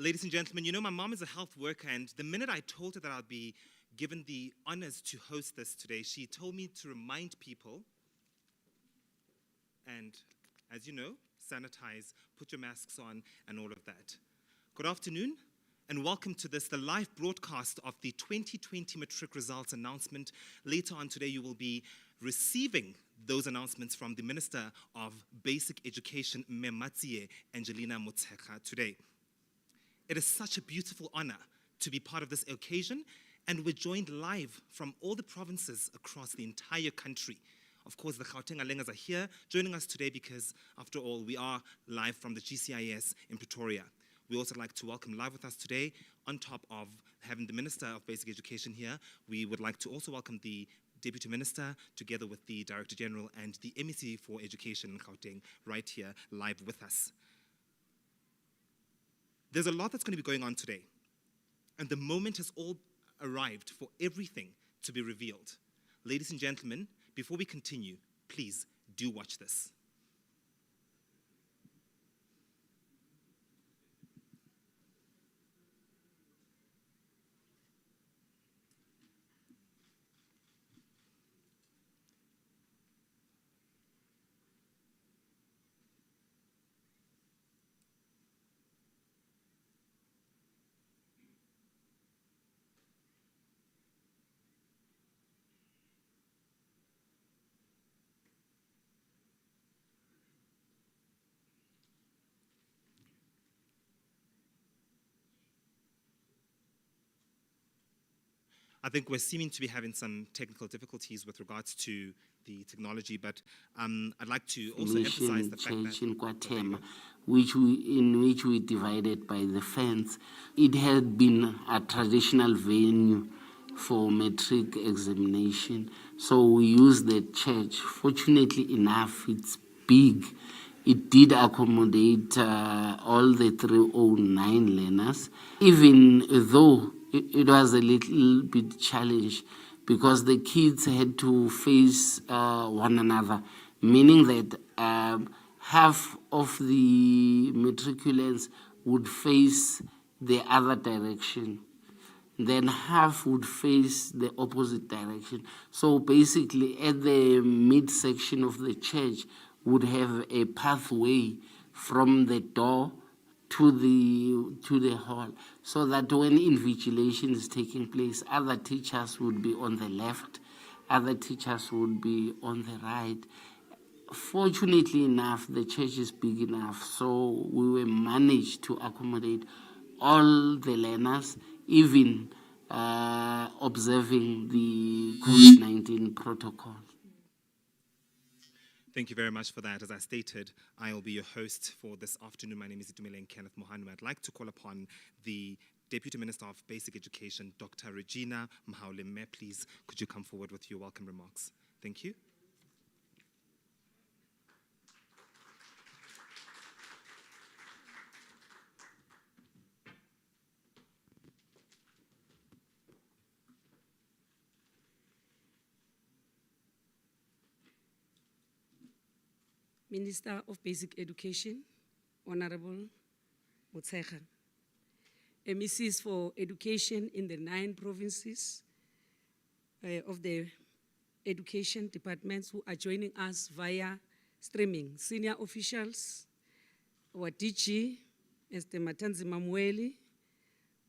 Ladies and gentlemen, you know my mom is a health worker, and the minute I told her that I'd be given the honors to host this today, she told me to remind people, and as you know, sanitize, put your masks on, and all of that. Good afternoon, and welcome to this, the live broadcast of the 2020 Matric Results announcement. Later on today, you will be receiving those announcements from the Minister of Basic Education, Matsie Angelina Motshekga, today. It is such a beautiful honor to be part of this occasion, and we're joined live from all the provinces across the entire country. Of course, the Gauteng Alengas are here joining us today because, after all, we are live from the GCIS in Pretoria. We also like to welcome live with us today, on top of having the Minister of Basic Education here, we would like to also welcome the Deputy Minister, together with the Director General and the MEC for Education in Gauteng, right here live with us. There's a lot that's going to be going on today, and the moment has all arrived for everything to be revealed. Ladies and gentlemen, before we continue, please do watch this. I think we're seeming to be having some technical difficulties with regards to the technology, but I'd like to also emphasize the fact that in Kwatem, in which we divided by the fence. It had been a traditional venue for matric examination, so we used the church. Fortunately enough, it's big. It did accommodate all the 309 learners, even though it was a little bit challenge because the kids had to face one another, meaning that half of the matriculants would face the other direction, then half would face the opposite direction. So basically at the midsection of the church would have a pathway from the door to the hall, so that when invigilation is taking place, other teachers would be on the left, other teachers would be on the right. Fortunately enough, the church is big enough, so we were managed to accommodate all the learners, even observing the COVID-19 protocol. Thank you very much for that. As I stated, I will be your host for this afternoon. My name is Itumeleng Kenneth Mohanu. I'd like to call upon the Deputy Minister of Basic Education, Dr. Regina Mhauleme. Please, could you come forward with your welcome remarks? Thank you. Minister of Basic Education, Honorable Motshekga, MECs for Education in the 9 provinces of the education departments who are joining us via streaming, senior officials, our DG, Mr. Matanzi Mamweli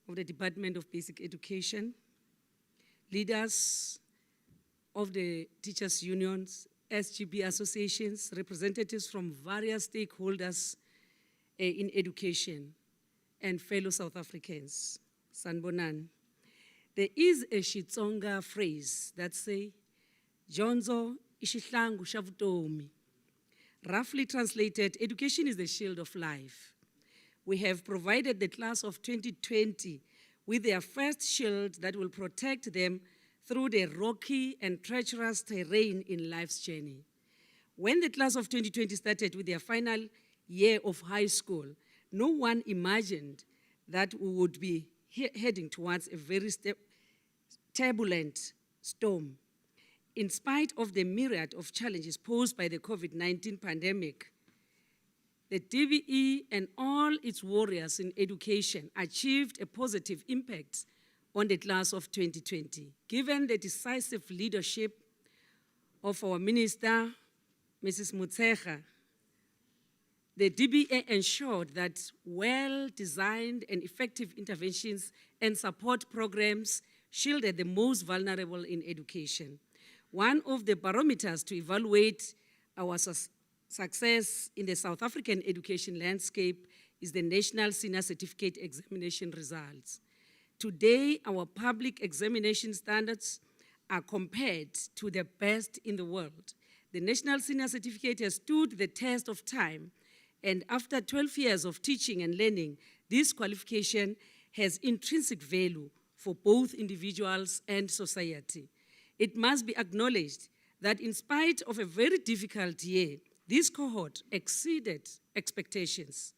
of the Department of Basic Education, leaders of the teachers' unions, SGB associations, representatives from various stakeholders in education, and fellow South Africans, Sanbonan. There is a Xitsonga phrase that says, Jonzo ishihlangu shavutomi. Roughly translated, education is the shield of life. We have provided the class of 2020 with their first shield that will protect them through the rocky and treacherous terrain in life's journey. When the class of 2020 started with their final year of high school, no one imagined that we would be heading towards a very turbulent storm. In spite of the myriad of challenges posed by the COVID-19 pandemic, the DBE and all its warriors in education achieved a positive impact on the class of 2020. Given the decisive leadership of our Minister, Mrs. Motshekga, the DBE ensured that well-designed and effective interventions and support programs shielded the most vulnerable in education. One of the barometers to evaluate our success in the South African education landscape is the National Senior Certificate Examination results. Today, our public examination standards are compared to the best in the world. The National Senior Certificate has stood the test of time, and after 12 years of teaching and learning, this qualification has intrinsic value for both individuals and society. It must be acknowledged that in spite of a very difficult year, this cohort exceeded expectations.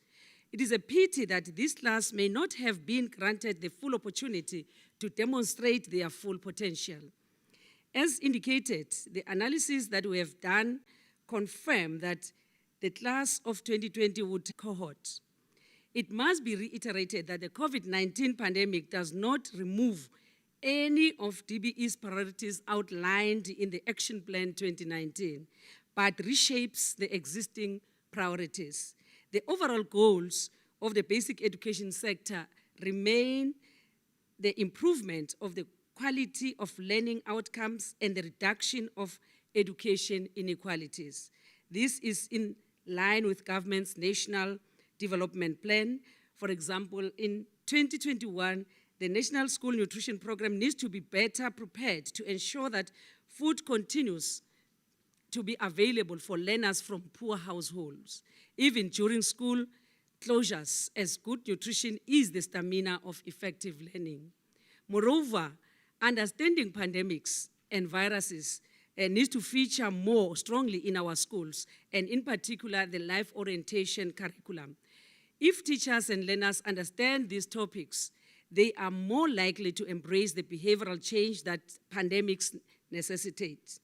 It is a pity that this class may not have been granted the full opportunity to demonstrate their full potential. As indicated, the analysis that we have done confirm that the class of 2020 would cohort. It must be reiterated that the COVID-19 pandemic does not remove any of DBE's priorities outlined in the Action Plan 2019, but reshapes the existing priorities. The overall goals of the basic education sector remain the improvement of the quality of learning outcomes and the reduction of education inequalities. This is in line with government's National Development Plan. For example, in 2021, the National School Nutrition Program needs to be better prepared to ensure that food continues to be available for learners from poor households, even during school closures, as good nutrition is the stamina of effective learning. Moreover, understanding pandemics and viruses needs to feature more strongly in our schools, and in particular, the life orientation curriculum. If teachers and learners understand these topics, they are more likely to embrace the behavioral change that pandemics necessitate.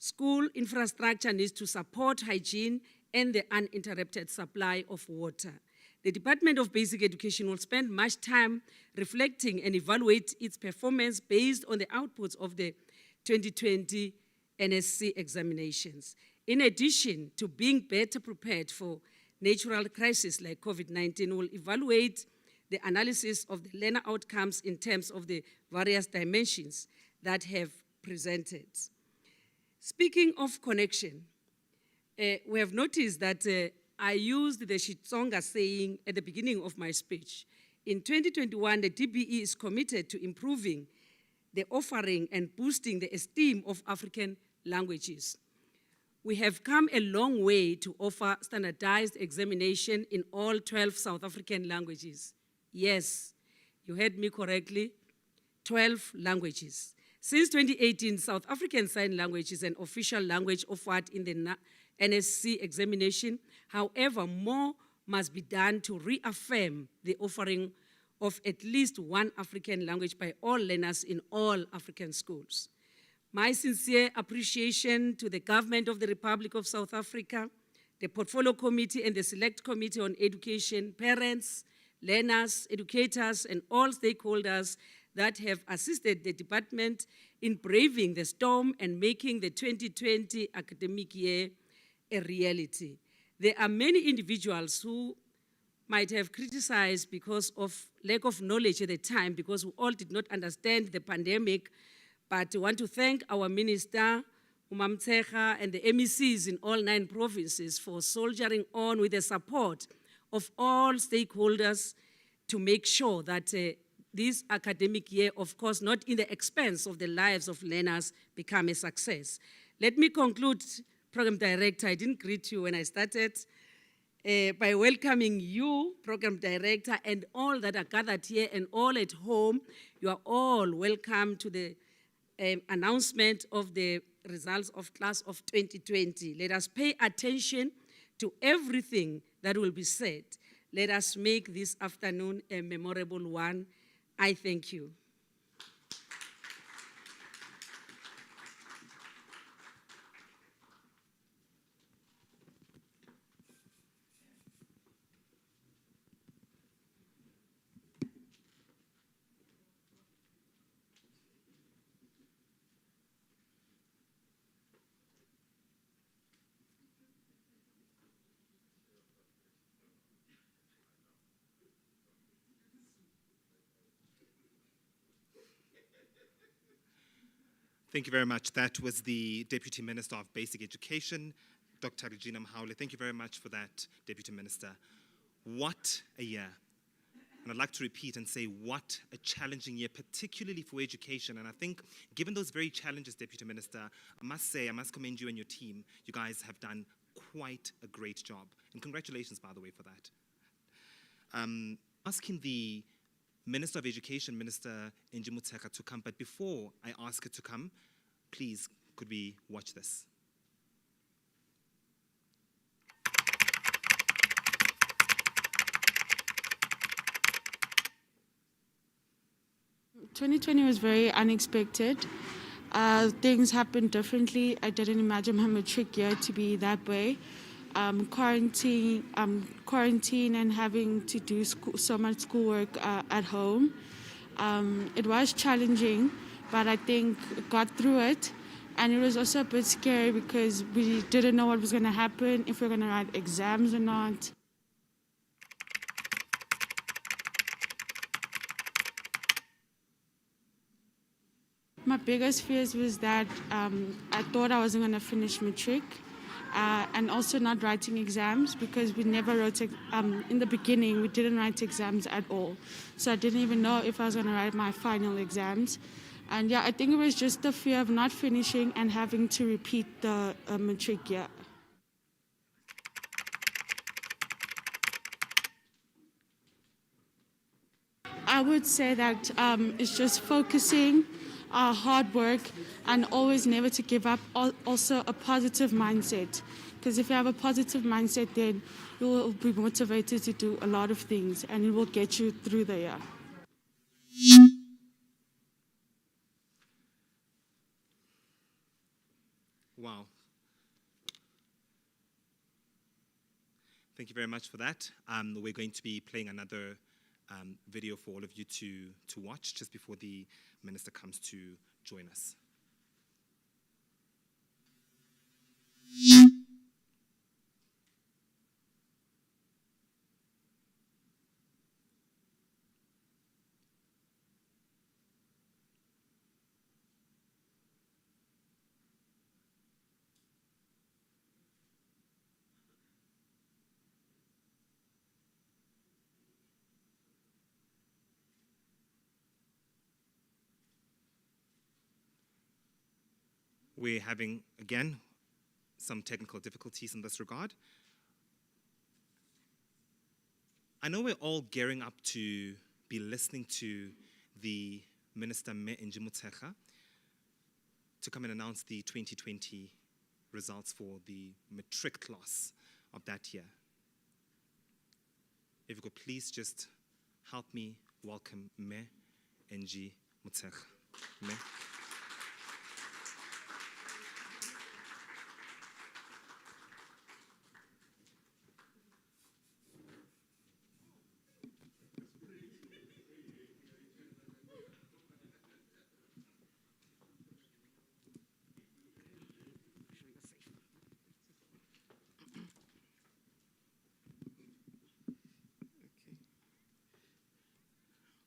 School infrastructure needs to support hygiene and the uninterrupted supply of water. The Department of Basic Education will spend much time reflecting and evaluate its performance based on the outputs of the 2020 NSC examinations. In addition to being better prepared for natural crises like COVID-19, we'll evaluate the analysis of the learner outcomes in terms of the various dimensions that have presented. Speaking of connection, we have noticed that I used the Xitsonga saying at the beginning of my speech. In 2021, the DBE is committed to improving the offering and boosting the esteem of African languages. We have come a long way to offer standardized examination in all 12 South African languages. Yes, you heard me correctly, 12 languages. Since 2018, South African Sign Language is an official language offered in the NSC examination. However, more must be done to reaffirm the offering of at least one African language by all learners in all African schools. My sincere appreciation to the Government of the Republic of South Africa, the Portfolio Committee and the Select Committee on Education, parents, learners, educators, and all stakeholders that have assisted the department in braving the storm and making the 2020 academic year a reality. There are many individuals who might have criticized because of lack of knowledge at the time, because we all did not understand the pandemic, but I want to thank our Minister, Motshekga, and the MECs in all 9 provinces for soldiering on with the support of all stakeholders to make sure that this academic year, of course, not in the expense of the lives of learners, become a success. Let me conclude, Program Director, I didn't greet you when I started, by welcoming you, Program Director, and all that are gathered here and all at home. You are all welcome to the announcement of the results of class of 2020. Let us pay attention to everything that will be said. Let us make this afternoon a memorable one. I thank you. Thank you very much. That was the Deputy Minister of Basic Education, Dr. Regina Mhaule. Thank you very much for that, Deputy Minister. What a year. And I'd like to repeat and say what a challenging year, particularly for education. And I think given those very challenges, Deputy Minister, I must commend you and your team. You guys have done quite a great job. And congratulations, by the way, for that. Asking the Minister of Education, Minister Angie Motshekga, to come. But before I ask her to come, please, could we watch this? – 2020 was very unexpected. Things happened differently. I didn't imagine my matric year to be that way. Quarantine and having to do so much schoolwork at home. It was challenging, but I think I got through it. And it was also a bit scary because we didn't know what was going to happen, if we were going to write exams or not. My biggest fears was that I thought I wasn't going to finish matric. And also not writing exams because we never wrote, in the beginning, we didn't write exams at all. So I didn't even know if I was going to write my final exams. And yeah, I think it was just the fear of not finishing and having to repeat the matric year. I would say that it's just focusing, hard work, and always never to give up. Also a positive mindset, because if you have a positive mindset, then you will be motivated to do a lot of things, and it will get you through the year. Wow. Thank you very much for that. We're going to be playing another video for all of you to watch just before the minister comes to join us. We're having, again, some technical difficulties in this regard. I know we're all gearing up to be listening to the Minister Angie Motshekga to come and announce the 2020 results for the matric class of that year. If you could please just help me welcome Angie Motshekga.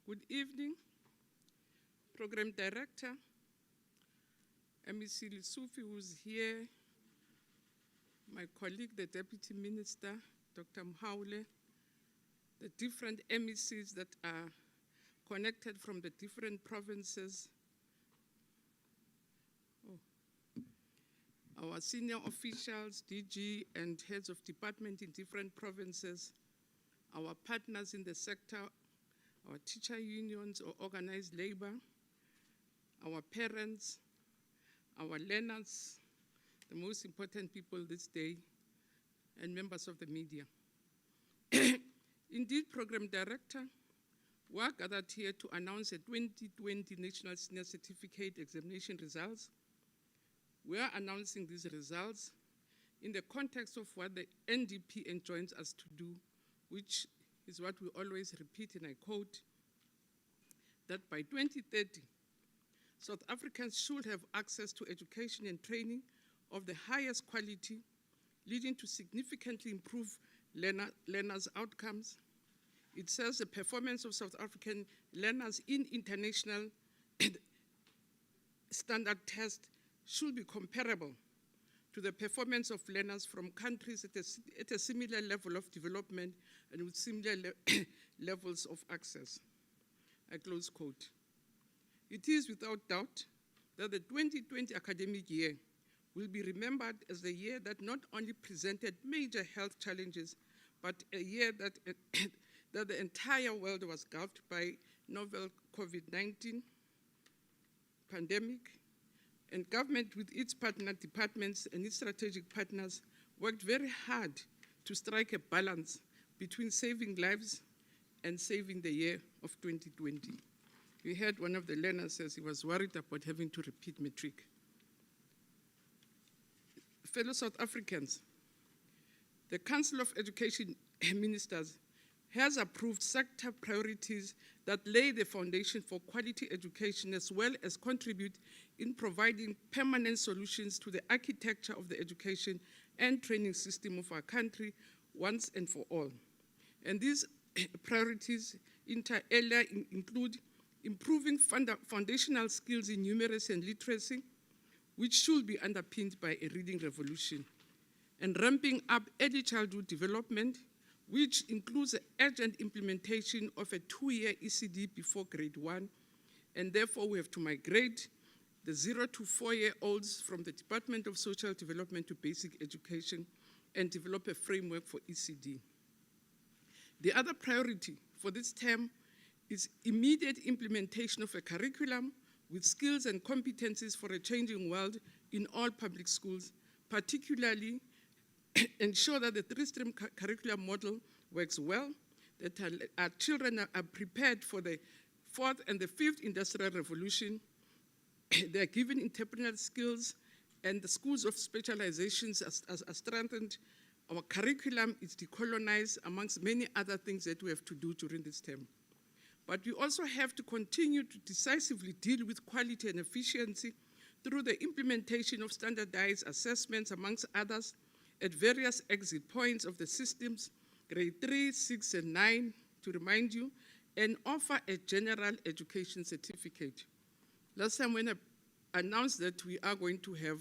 Good evening, Program Director, MEC Lissufi, who's here, my colleague, the Deputy Minister, Dr. Mhaule, the different MECs that are connected from the different provinces, our senior officials, DG and heads of department in different provinces, our partners in the sector, our teacher unions or organized labor, our parents, our learners, the most important people this day, and members of the media. Indeed, Program Director, we are gathered here to announce the 2020 National Senior Certificate Examination results. We are announcing these results in the context of what the NDP enjoins us to do, which is what we always repeat, and I quote, that by 2030, South Africans should have access to education and training of the highest quality, leading to significantly improved learners' outcomes. It says the performance of South African learners in international standard test should be comparable to the performance of learners from countries at a similar level of development and with similar levels of access. I close quote. It is without doubt that the 2020 academic year will be remembered as the year that not only presented major health challenges, but a year that, that the entire world was gulfed by novel COVID-19 pandemic, and government with its partner departments and its strategic partners worked very hard to strike a balance between saving lives and saving the year of 2020. We heard one of the learners says he was worried about having to repeat matric. Fellow South Africans, the Council of Education Ministers has approved sector priorities that lay the foundation for quality education as well as contribute in providing permanent solutions to the architecture of the education and training system of our country once and for all. And these priorities inter alia include improving foundational skills in numeracy and literacy, which should be underpinned by a reading revolution, and ramping up early childhood development, which includes the urgent implementation of a 2-year ECD before grade 1, and therefore we have to migrate the 0 to 4-year-olds from the Department of Social Development to basic education and develop a framework for ECD. The other priority for this term is immediate implementation of a curriculum with skills and competencies for a changing world in all public schools, particularly ensure that the 3-stream curriculum model works well, that our children are prepared for the 4th and the 5th industrial revolution. They are given entrepreneurial skills, and the schools of specializations are strengthened. Our curriculum is decolonized, amongst many other things that we have to do during this term. But we also have to continue to decisively deal with quality and efficiency through the implementation of standardized assessments, amongst others, at various exit points of the systems, grade 3, 6, and 9, to remind you, and offer a general education certificate. Last time when I announced that we are going to have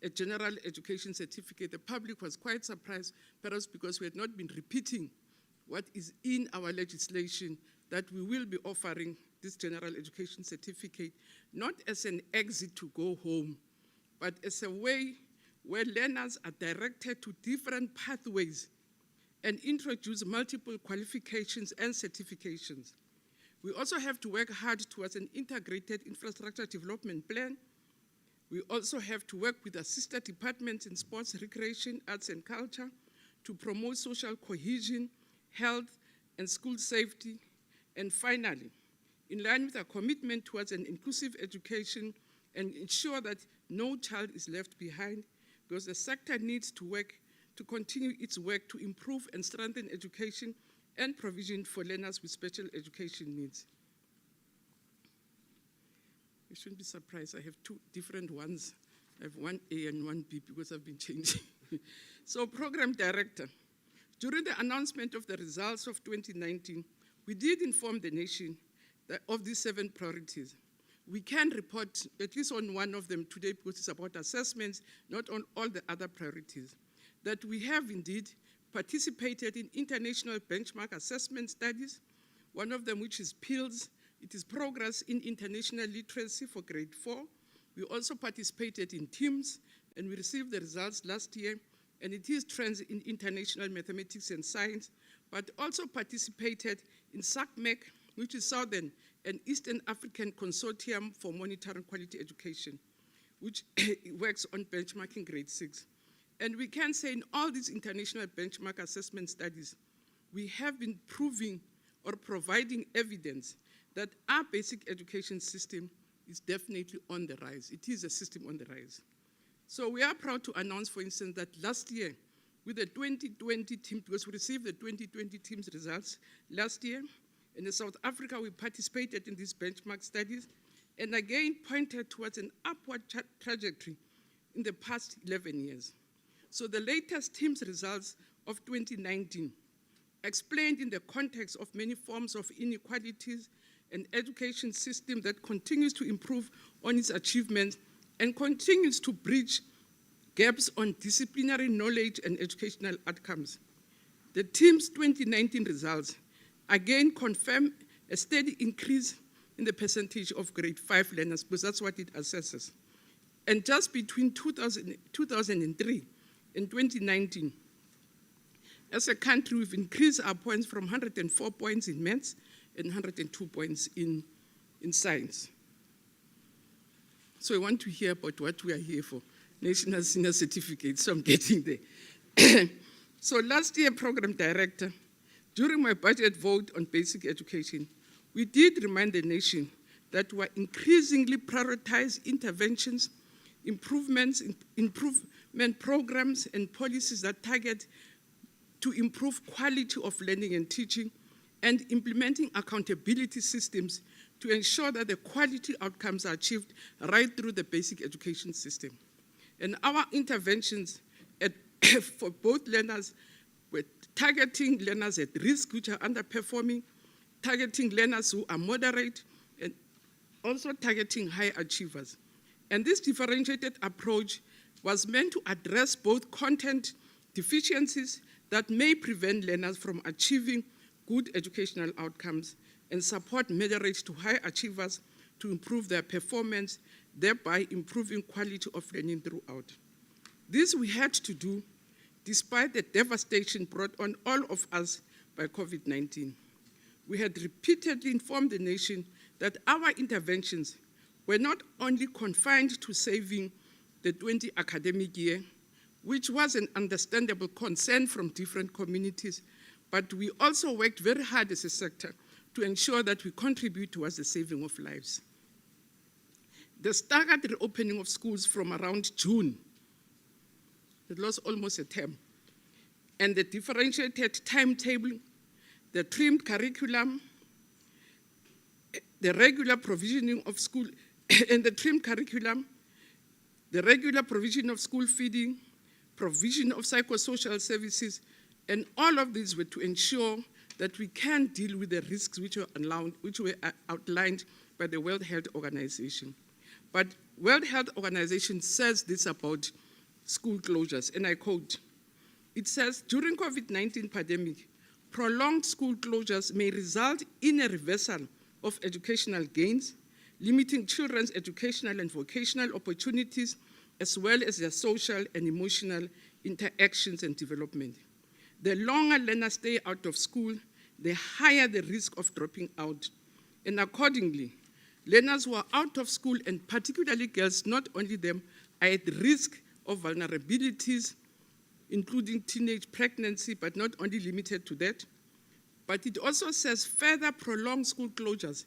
a general education certificate, the public was quite surprised, perhaps because we had not been repeating what is in our legislation, that we will be offering this general education certificate, not as an exit to go home, but as a way where learners are directed to different pathways and introduce multiple qualifications and certifications. We also have to work hard towards an integrated infrastructure development plan. We also have to work with assisted departments in sports, recreation, arts, and culture to promote social cohesion, health, and school safety. And finally, in line with our commitment towards an inclusive education and ensure that no child is left behind, because the sector needs to work to continue its work to improve and strengthen education and provision for learners with special education needs. You shouldn't be surprised, I have 2 different ones. I have 1A and 1B because I've been changing. So, Program Director, during the announcement of the results of 2019, we did inform the nation that of these 7 priorities. We can report at least on one of them today because it's about assessments, not on all the other priorities, that we have indeed participated in international benchmark assessment studies, one of them which is PILS. It is Progress in International Literacy for grade 4. We also participated in TIMS, and we received the results last year, and it is Trends in International Mathematics and Science, but also participated in SACMEC, which is Southern and Eastern African Consortium for Monitoring Quality Education, which works on benchmarking grade 6. And we can say in all these international benchmark assessment studies, we have been proving or providing evidence that our basic education system is definitely on the rise. It is a system on the rise. So we are proud to announce, for instance, that last year, with the 2020 team, because we received the 2020 team's results last year, and in South Africa, we participated in these benchmark studies, and again pointed towards an upward trajectory in the past 11 years. So the latest team's results of 2019 explained in the context of many forms of inequalities an education system that continues to improve on its achievements and continues to bridge gaps on disciplinary knowledge and educational outcomes. The team's 2019 results again confirm a steady increase in the percentage of grade 5 learners, because that's what it assesses. And just between 2003 and 2019, as a country, we've increased our points from 104 points in maths and 102 points in science. So I want to hear about what we are here for, National Senior Certificate, so I'm getting there. So last year, Program Director, during my budget vote on basic education, we did remind the nation that we are increasingly prioritize interventions, improvement programs and policies that target to improve quality of learning and teaching, and implementing accountability systems to ensure that the quality outcomes are achieved right through the basic education system. And our interventions for both learners were targeting learners at risk, which are underperforming, targeting learners who are moderate, and also targeting high achievers. And this differentiated approach was meant to address both content deficiencies that may prevent learners from achieving good educational outcomes and support moderate to high achievers to improve their performance, thereby improving quality of learning throughout. This we had to do despite the devastation brought on all of us by COVID-19. We had repeatedly informed the nation that our interventions were not only confined to saving the 20 academic year, which was an understandable concern from different communities, but we also worked very hard as a sector to ensure that we contribute towards the saving of lives. The staggered reopening of schools from around June, it lost almost a term, and the differentiated timetable, the trimmed curriculum, the regular provisioning of school, and the trimmed curriculum, the regular provision of school feeding, provision of psychosocial services, and all of these were to ensure that we can deal with the risks which were outlined by the World Health Organization. But World Health Organization says this about school closures, and I quote, it says, during COVID-19 pandemic, prolonged school closures may result in a reversal of educational gains, limiting children's educational and vocational opportunities, as well as their social and emotional interactions and development. The longer learners stay out of school, the higher the risk of dropping out. And accordingly, learners who are out of school, and particularly girls, not only them, are at risk of vulnerabilities, including teenage pregnancy, but not only limited to that. But it also says further prolonged school closures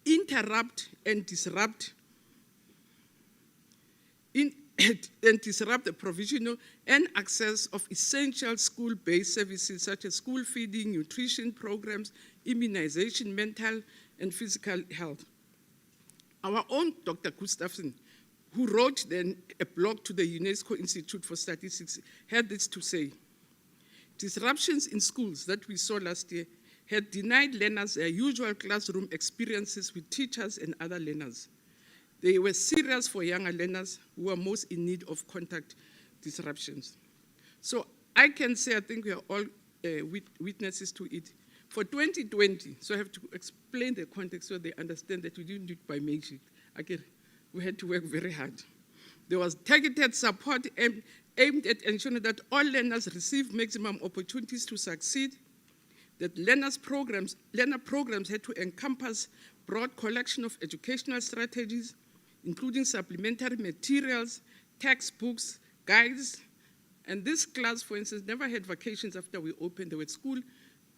interrupt and disrupt the provisional and access of essential school-based services such as school feeding, nutrition programs, immunization, mental and physical health. Our own Dr. Gustafsson, who wrote then a blog to the UNESCO Institute for Statistics, had this to say: disruptions in schools that we saw last year had denied learners their usual classroom experiences with teachers and other learners. They were serious for younger learners who were most in need of contact disruptions. So I can say, I think we are all witnesses to it. For 2020, so I have to explain the context so they understand that we didn't do it by magic. Again, we had to work very hard. There was targeted support aimed at ensuring that all learners receive maximum opportunities to succeed, that learner programs had to encompass broad collection of educational strategies, including supplementary materials, textbooks, guides. And this class, for instance, never had vacations after we opened. They were at school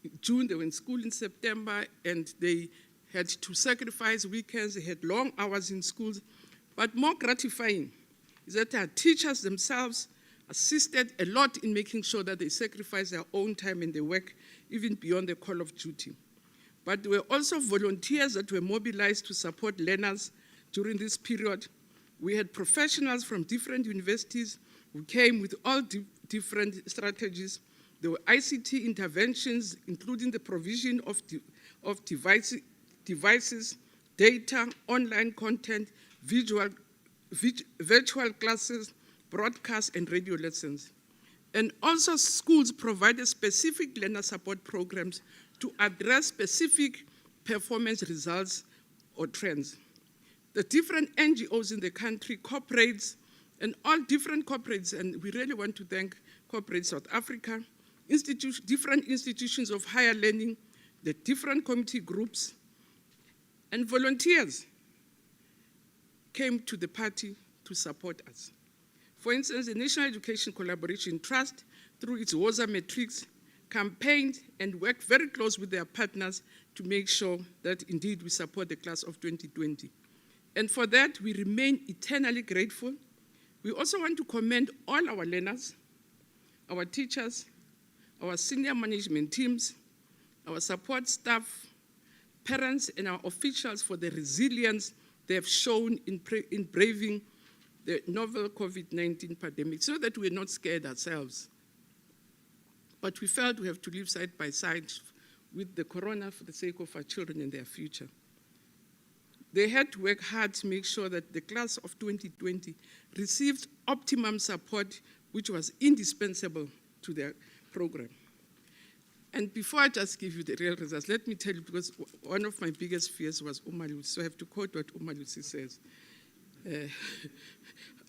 in June, they were in school in September, and they had to sacrifice weekends, they had long hours in schools. But more gratifying is that our teachers themselves assisted a lot in making sure that they sacrifice their own time and their work even beyond the call of duty. But there were also volunteers that were mobilized to support learners during this period. We had professionals from different universities who came with all different strategies. There were ICT interventions, including the provision of devices, data, online content, virtual classes, broadcast, and radio lessons. And also schools provided specific learner support programs to address specific performance results or trends. The different NGOs in the country, corporates, and all different corporates, and we really want to thank Corporate South Africa, different institutions of higher learning, the different committee groups, and volunteers came to the party to support us. For instance, the National Education Collaboration Trust, through its WOZA Matrix, campaigned and worked very close with their partners to make sure that indeed we support the class of 2020. And for that, we remain eternally grateful. We also want to commend all our learners, our teachers, our senior management teams, our support staff, parents, and our officials for the resilience they have shown in braving the novel COVID-19 pandemic, so that we're not scared ourselves. But we felt we have to live side by side with the corona for the sake of our children and their future. They had to work hard to make sure that the class of 2020 received optimum support, which was indispensable to their program. And before I just give you the real results, let me tell you, because one of my biggest fears was Umalusi, so I have to quote what Umalusi says.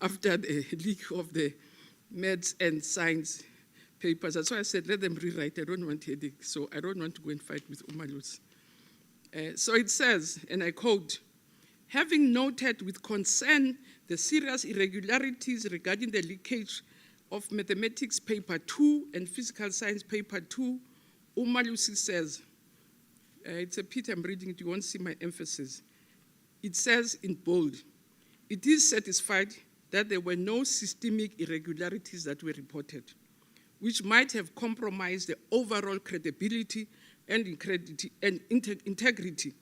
After the leak of the maths and science papers, that's why I said, let them rewrite. I don't want headache, so I don't want to go and fight with Umalusi. So it says, and I quote, having noted with concern the serious irregularities regarding the leakage of mathematics paper 2 and physical science paper 2, Umalusi says, it's a pity I'm reading it, you won't see my emphasis. It says in bold, it is satisfied that there were no systemic irregularities that were reported, which might have compromised the overall credibility and integrity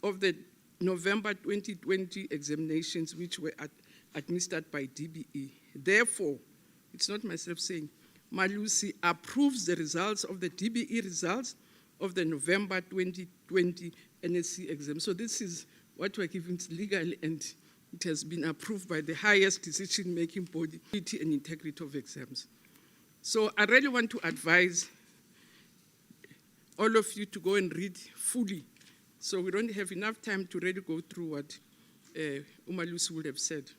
of the November 2020 examinations, which were administered by DBE. Therefore, it's not myself saying, Malusi approves the results of the DBE results of the November 2020 NSC exam. So this is what we're giving, it's legal, and it has been approved by the highest decision-making body, and integrity of exams. So I really want to advise all of you to go and read fully. So we don't have enough time to really go through what Umalusi would have said.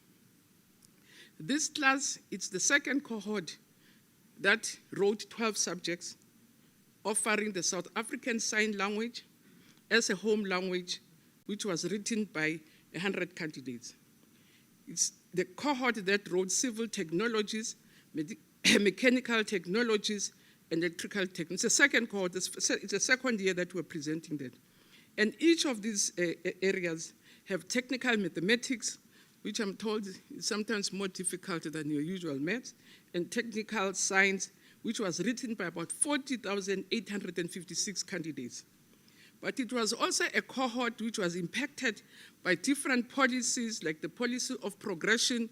This class, it's the second cohort that wrote 12 subjects, offering the South African Sign Language as a home language, which was written by 100 candidates. It's the cohort that wrote civil technologies, mechanical technologies, and electrical technology. It's the second cohort, it's the second year that we're presenting that. And each of these areas have technical mathematics, which I'm told is sometimes more difficult than your usual maths, and technical science, which was written by about 40,856 candidates. But it was also a cohort which was impacted by different policies, like the policy of progression.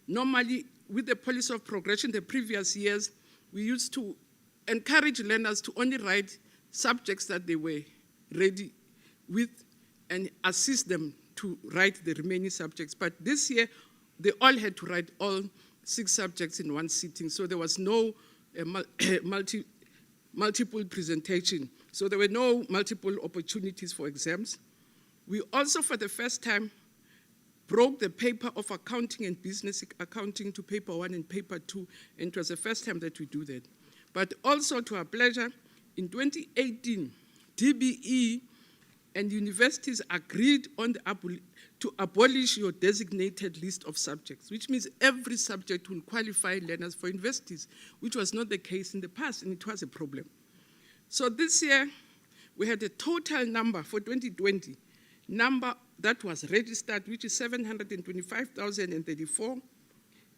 Normally, with the policy of progression the previous years, we used to encourage learners to only write subjects that they were ready with and assist them to write the remaining subjects. But this year, they all had to write all 6 subjects in one sitting, so there was no multiple presentation. So there were no multiple opportunities for exams. We also, for the first time, broke the paper of accounting and business accounting to paper 1 and paper 2, and it was the first time that we do that. But also, to our pleasure, in 2018, DBE and universities agreed on to abolish your designated list of subjects, which means every subject will qualify learners for universities, which was not the case in the past, and it was a problem. So this year, we had a total number for 2020, number that was registered, which is 725,034,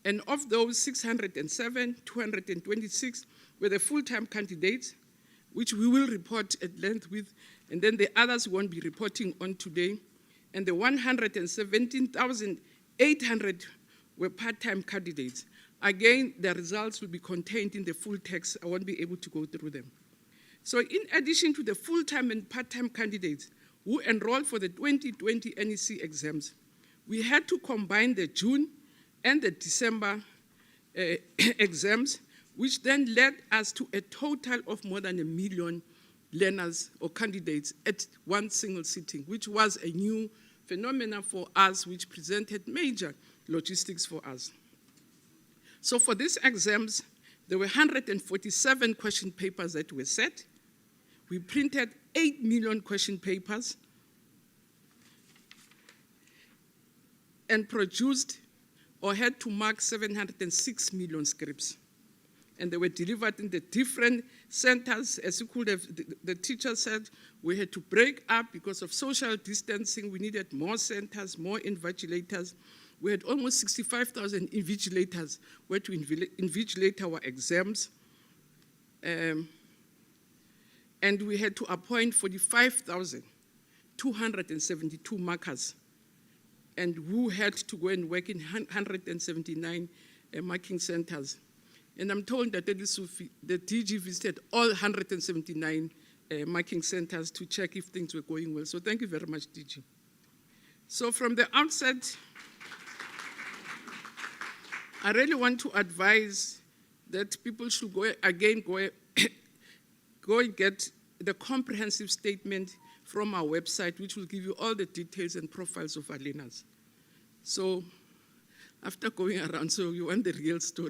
and of those 607, 226 were the full-time candidates, which we will report at length with, and then the others won't be reporting on today. And the 117,800 were part-time candidates. Again, the results will be contained in the full text. I won't be able to go through them. So in addition to the full-time and part-time candidates, who enrolled for the 2020 NEC exams, we had to combine the June and the December exams, which then led us to a total of more than 1 million learners or candidates at one single sitting, which was a new phenomenon for us, which presented major logistics for us. So for these exams, there were 147 question papers that were set. We printed 8 million question papers and produced or had to mark 706 million scripts. And they were delivered in the different centers. As you could have, the teacher said, we had to break up because of social distancing. We needed more centers, more invigilators. We had almost 65,000 invigilators who had to invigilate our exams. And we had to appoint 45,272 markers, and who had to go and work in 179 marking centers. And I'm told that the DG visited all 179 marking centers to check if things were going well. So thank you very much, DG. So from the outset, I really want to advise that people should go and get the comprehensive statement from our website, which will give you all the details and profiles of our learners. So after going around, so you want the real story.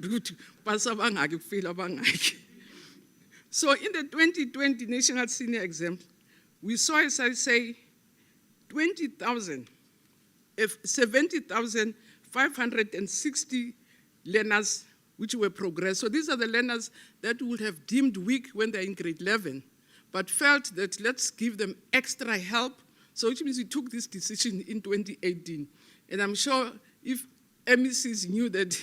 So in the 2020 National Senior Exam, we saw, as I say, 70,560 learners which were progressed. So these are the learners that would have deemed weak when they're in grade 11, but felt that let's give them extra help. So which means we took this decision in 2018. And I'm sure if MECs knew that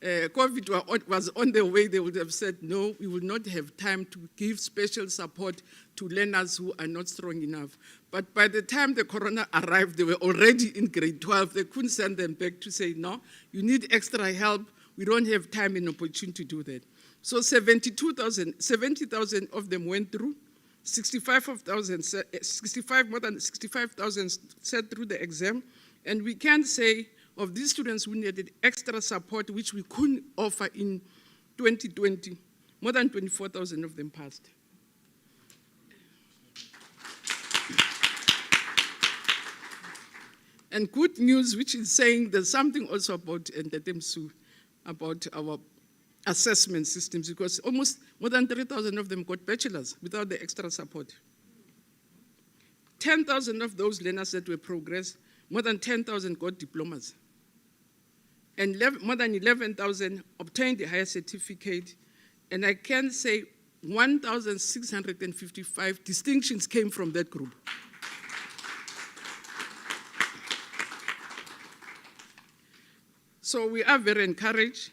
COVID was on the way, they would have said, no, we will not have time to give special support to learners who are not strong enough. But by the time the corona arrived, they were already in grade 12. They couldn't send them back to say, no, you need extra help. We don't have time and opportunity to do that. So 70,000 of them went through. More than 65,000 sat through the exam. And we can say of these students who needed extra support, which we couldn't offer in 2020, more than 24,000 of them passed. And good news, which is saying there's something also about about our assessment systems, because almost more than 3,000 of them got bachelors without the extra support. 10,000 of those learners that were progressed, more than 10,000 got diplomas. And more than 11,000 obtained the higher certificate. And I can say 1,655 distinctions came from that group. So we are very encouraged,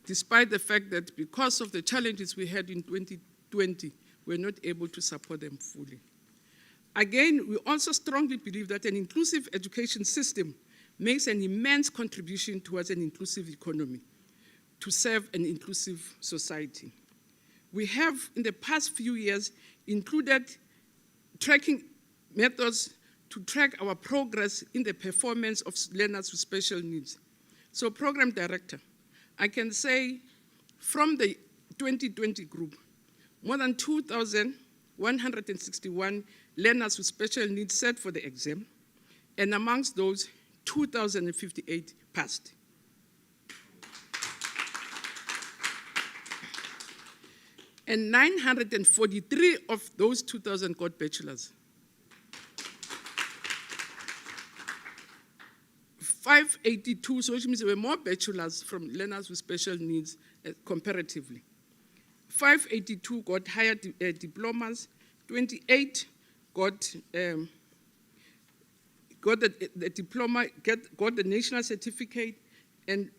despite the fact that because of the challenges we had in 2020, we're not able to support them fully. Again, we also strongly believe that an inclusive education system makes an immense contribution towards an inclusive economy to serve an inclusive society. We have, in the past few years, included tracking methods to track our progress in the performance of learners with special needs. So, program director, I can say from the 2020 group, more than 2,161 learners with special needs sat for the exam, and amongst those, 2,058 passed. And 943 of those 2,000 got bachelors. 582, so which means there were more bachelors from learners with special needs comparatively. 582 got higher diplomas, 28 got the diploma, got the national certificate, and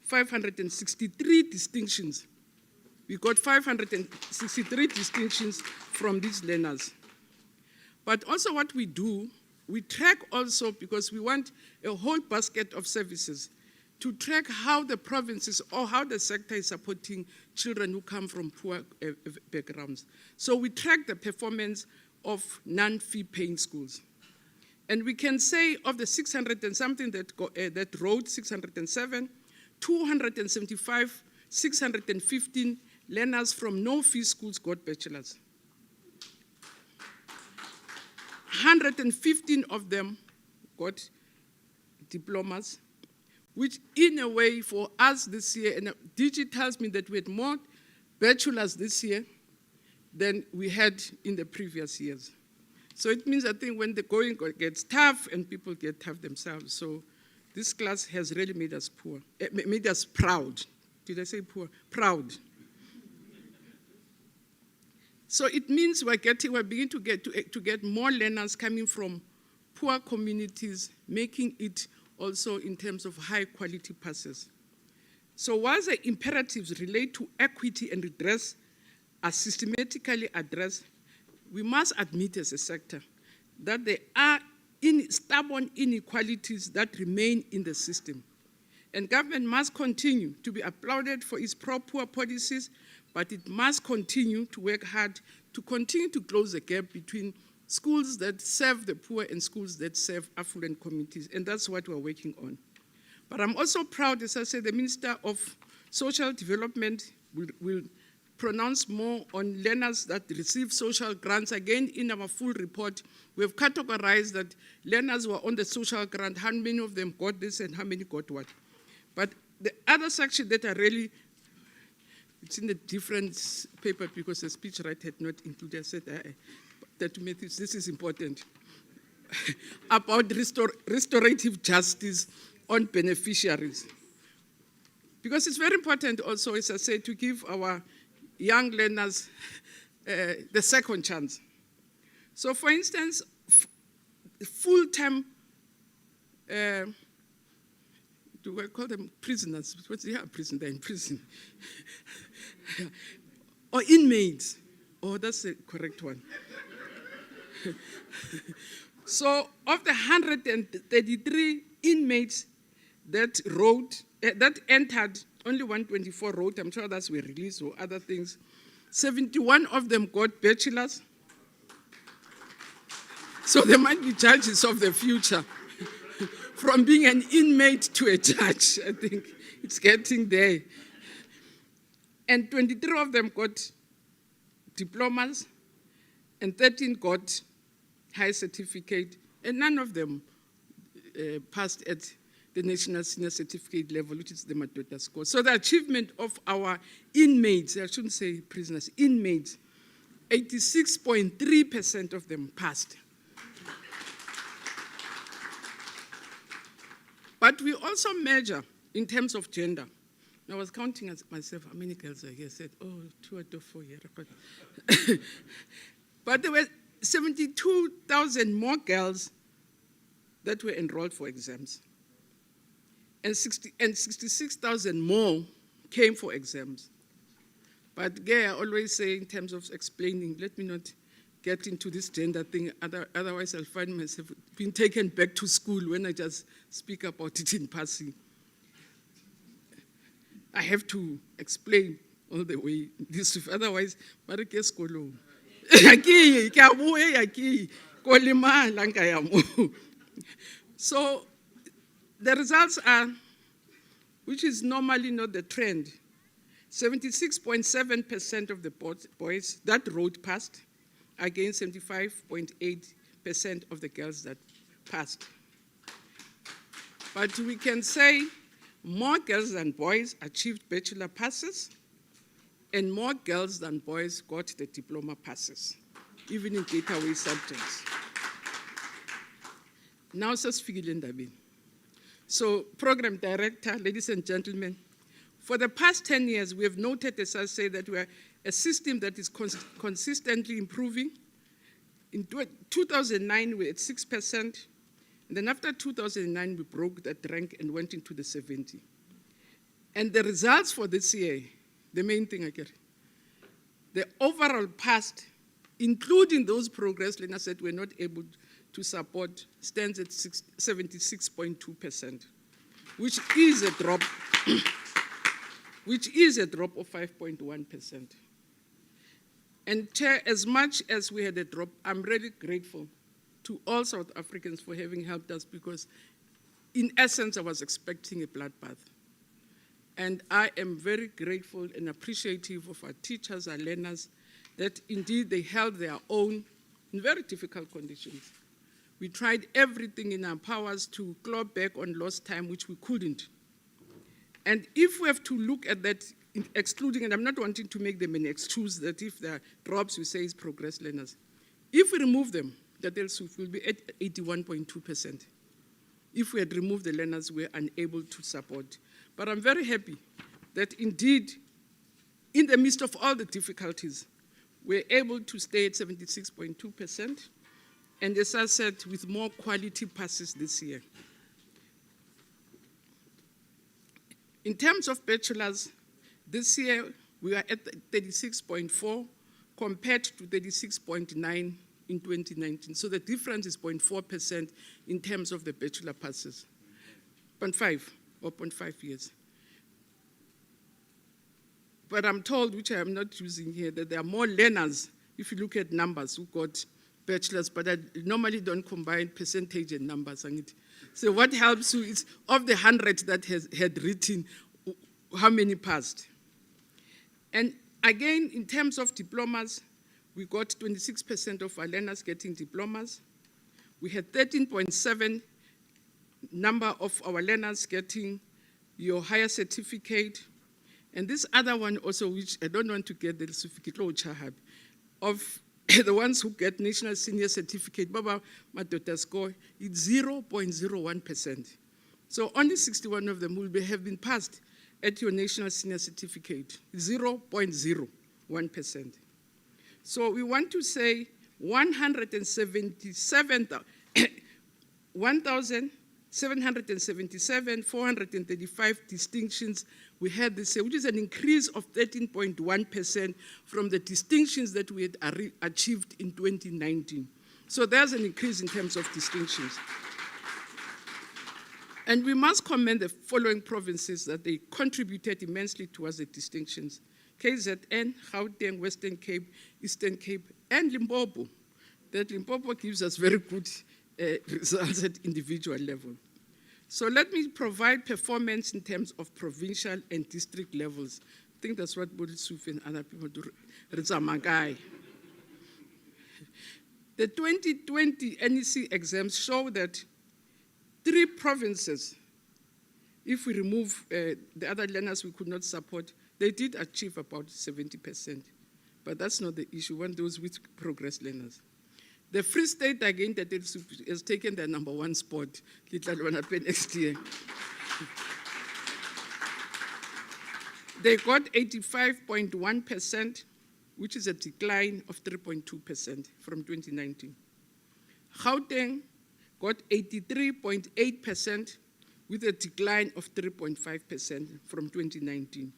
563 distinctions. We got 563 distinctions from these learners. But also what we do, we track also, because we want a whole basket of services, to track how the provinces or how the sector is supporting children who come from poor backgrounds. So we track the performance of non-fee paying schools. And we can say of the 600 and something that wrote, 607, 275, 615 learners from no-fee schools got bachelors. 115 of them got diplomas, which in a way for us this year, and DG tells me that we had more bachelors this year than we had in the previous years. So it means, I think, when the going gets tough and people get tough themselves. So this class has really made us made us proud. Did I say poor? Proud. So it means we're beginning to get more learners coming from poor communities, making it also in terms of high quality passes. So while the imperatives relate to equity and redress are systematically addressed, we must admit as a sector that there are stubborn inequalities that remain in the system. And government must continue to be applauded for its pro-poor policies, but it must continue to work hard to continue to close the gap between schools that serve the poor and schools that serve affluent communities, and that's what we're working on. But I'm also proud, as I said, the Minister of Social Development will pronounce more on learners that receive social grants. Again, in our full report, we have categorized that learners who are on the social grant, how many of them got this and how many got what. But the other section that I really, it's in a different paper because the speechwriter had not included, I said that to me this is important, about restorative justice on beneficiaries. Because it's very important also, as I said, to give our young learners the second chance. So for instance, full-time, do I call them prisoners? What's the prison? They're in prison. Or inmates. Oh, that's the correct one. So of the 133 inmates that entered, only 124 wrote, I'm sure that's were released or other things. 71 of them got bachelors. So they might be judges of the future. From being an inmate to a judge, I think it's getting there. And 23 of them got diplomas, and 13 got high certificate, and none of them passed at the national senior certificate level, which is the Madoda score. So the achievement of our inmates, I shouldn't say prisoners, inmates, 86.3% of them passed. But we also measure in terms of gender. I was counting myself, how many girls are here? I said, 2 out of 4 here. But there were 72,000 more girls that were enrolled for exams. And 66,000 more came for exams. But again, I always say in terms of explaining, let me not get into this gender thing, otherwise I'll find myself being taken back to school when I just speak about it in passing. I have to explain all the way this, otherwise, so the results are, which is normally not the trend, 76.7% of the boys that wrote passed, against 75.8% of the girls that passed. But we can say more girls than boys achieved bachelor passes, and more girls than boys got the diploma passes, even in gateway subjects. Now, so, program director, ladies and gentlemen, for the past 10 years, we have noted, as I say, that we are a system that is consistently improving. In 2009, we were at 6%, and then after 2009, we broke that rank and went into the 70. And the results for this year, the main thing I get, the overall passed, including those progress learners that were not able to support, stands at 76.2%, which is a drop, which is a drop of 5.1%. And Chair, as much as we had a drop, I'm really grateful to all South Africans for having helped us, because in essence, I was expecting a bloodbath. And I am very grateful and appreciative of our teachers, our learners, that indeed they held their own in very difficult conditions. We tried everything in our powers to claw back on lost time, which we couldn't. And if we have to look at that, excluding, and I'm not wanting to make them an excuse that if there are drops, we say it's progress learners. If we remove them, that will be at 81.2%. If we had removed the learners we were unable to support. But I'm very happy that indeed, in the midst of all the difficulties, we're able to stay at 76.2%, and as I said, with more quality passes this year. In terms of bachelors, this year we are at 36.4 compared to 36.9 in 2019. So the difference is 0.4% in terms of the bachelor passes. 0.5 or 0.5 years. But I'm told, which I am not using here, that there are more learners, if you look at numbers, who got bachelors, but I normally don't combine percentage and numbers. So what helps you is, of the 100 that had written, how many passed? And again, in terms of diplomas, we got 26% of our learners getting diplomas. We had 13.7 number of our learners getting your higher certificate. And this other one also, which I don't want to get the certificate, of the ones who get national senior certificate, Baba Madota score, it's 0.01%. So only 61 of them will have been passed at your national senior certificate, 0.01%. So we want to say 1,777,435 distinctions we had this year, which is an increase of 13.1% from the distinctions that we had achieved in 2019. So there's an increase in terms of distinctions. And we must commend the following provinces that they contributed immensely towards the distinctions: KZN, Gauteng, Western Cape, Eastern Cape, and Limpopo. That Limpopo gives us very good results at individual level. So let me provide performance in terms of provincial and district levels. I think that's what Bodisuf and other people do. Rizamagai. The 2020 NEC exams show that 3 provinces, if we remove the other learners we could not support, they did achieve about 70%. But that's not the issue. We want those with progress learners. The Free State, again, that has taken their #1 spot. Next year. They got 85.1%, which is a decline of 3.2% from 2019. Gauteng got 83.8%, with a decline of 3.5% from 2019.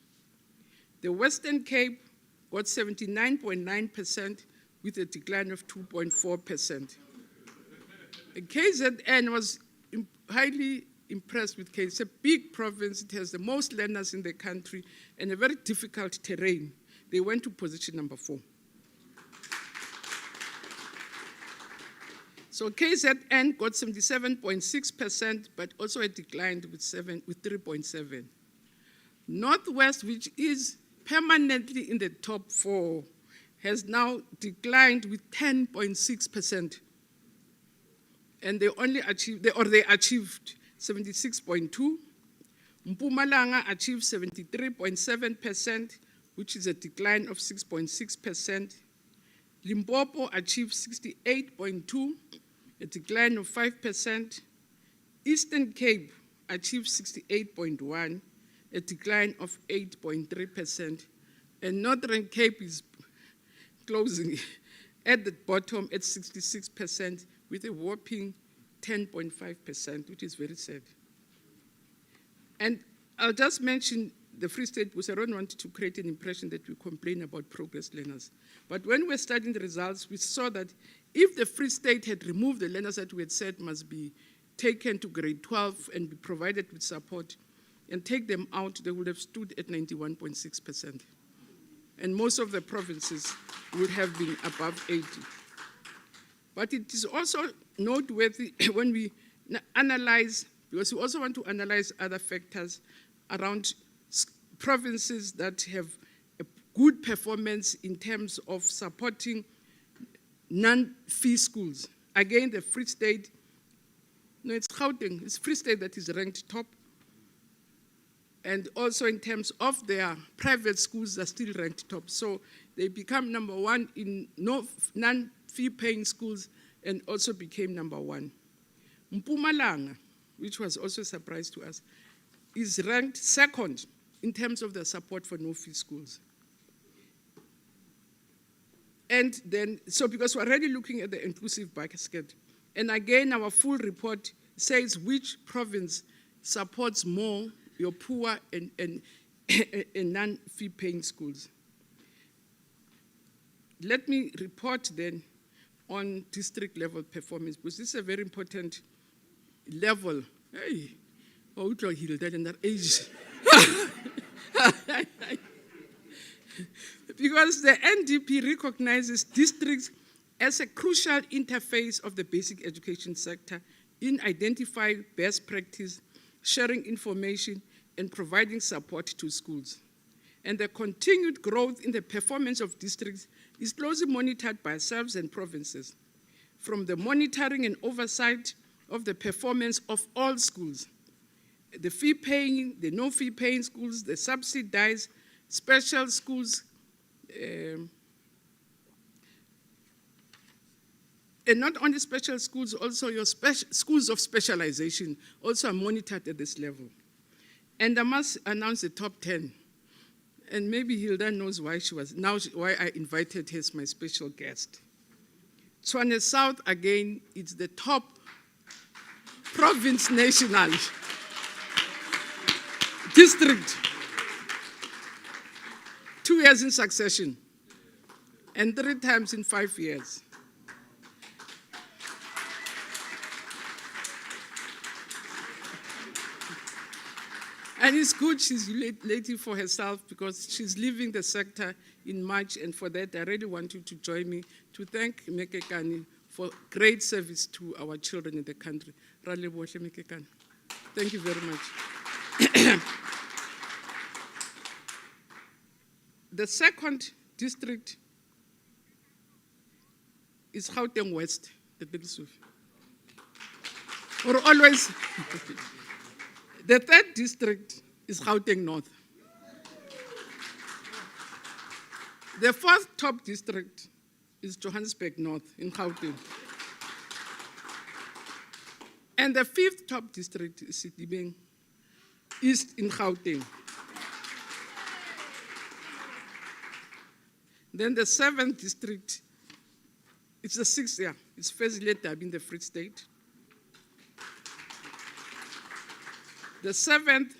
The Western Cape got 79.9%, with a decline of 2.4%. KZN was highly impressed with KZN. It's a big province. It has the most learners in the country and a very difficult terrain. They went to position #4. So KZN got 77.6%, but also it declined with 3.7%. Northwest, which is permanently in the top 4, has now declined with 10.6%. And they achieved 76.2. Mpumalanga achieved 73.7%, which is a decline of 6.6%. Limpopo achieved 68.2, a decline of 5%. Eastern Cape achieved 68.1, a decline of 8.3%. And Northern Cape is closing at the bottom at 66%, with a whopping 10.5%, which is very sad. And I'll just mention the Free State, because I don't want to create an impression that we complain about progress learners. But when we're studying the results, we saw that if the Free State had removed the learners that we had said must be taken to grade 12 and be provided with support, and take them out, they would have stood at 91.6%. And most of the provinces would have been above 80. But it is also noteworthy when we analyze, because we also want to analyze other factors around provinces that have a good performance in terms of supporting non-fee schools. Again, the Free State, no, it's Gauteng, it's Free State that is ranked top. And also in terms of their private schools, they're still ranked top. So they become number one in non-fee paying schools and also became number one. Mpumalanga, which was also a surprise to us, is ranked second in terms of the support for no-fee schools. And then, so because we're already looking at the inclusive basket, and again, our full report says which province supports more your poor and non-fee paying schools. Let me report then on district level performance, because this is a very important level. Hey, oh, in that age. Because the NDP recognizes districts as a crucial interface of the basic education sector in identifying best practice, sharing information, and providing support to schools. And the continued growth in the performance of districts is closely monitored by ourselves and provinces, from the monitoring and oversight of the performance of all schools, the fee-paying, the no-fee-paying schools, the subsidized special schools, and not only special schools, also your schools of specialization also are monitored at this level. And I must announce the top 10. And maybe Hilda knows why why I invited her as my special guest. Tshwane South, again, it's the top province national district. 2 years in succession, and 3 times in 5 years. And it's good she's waiting for herself, because she's leaving the sector in March, and for that I really want you to join me to thank Mekekane for great service to our children in the country. Thank you very much. The second district is Gauteng West, the Big South. Or always. The third district is Gauteng North. The fourth top district is Johannesburg North in Gauteng. And the fifth top district is Sedibeng East in Gauteng. Then the seventh district, it's the sixth, yeah, it's Fezile-Dabi in the Free State. The seventh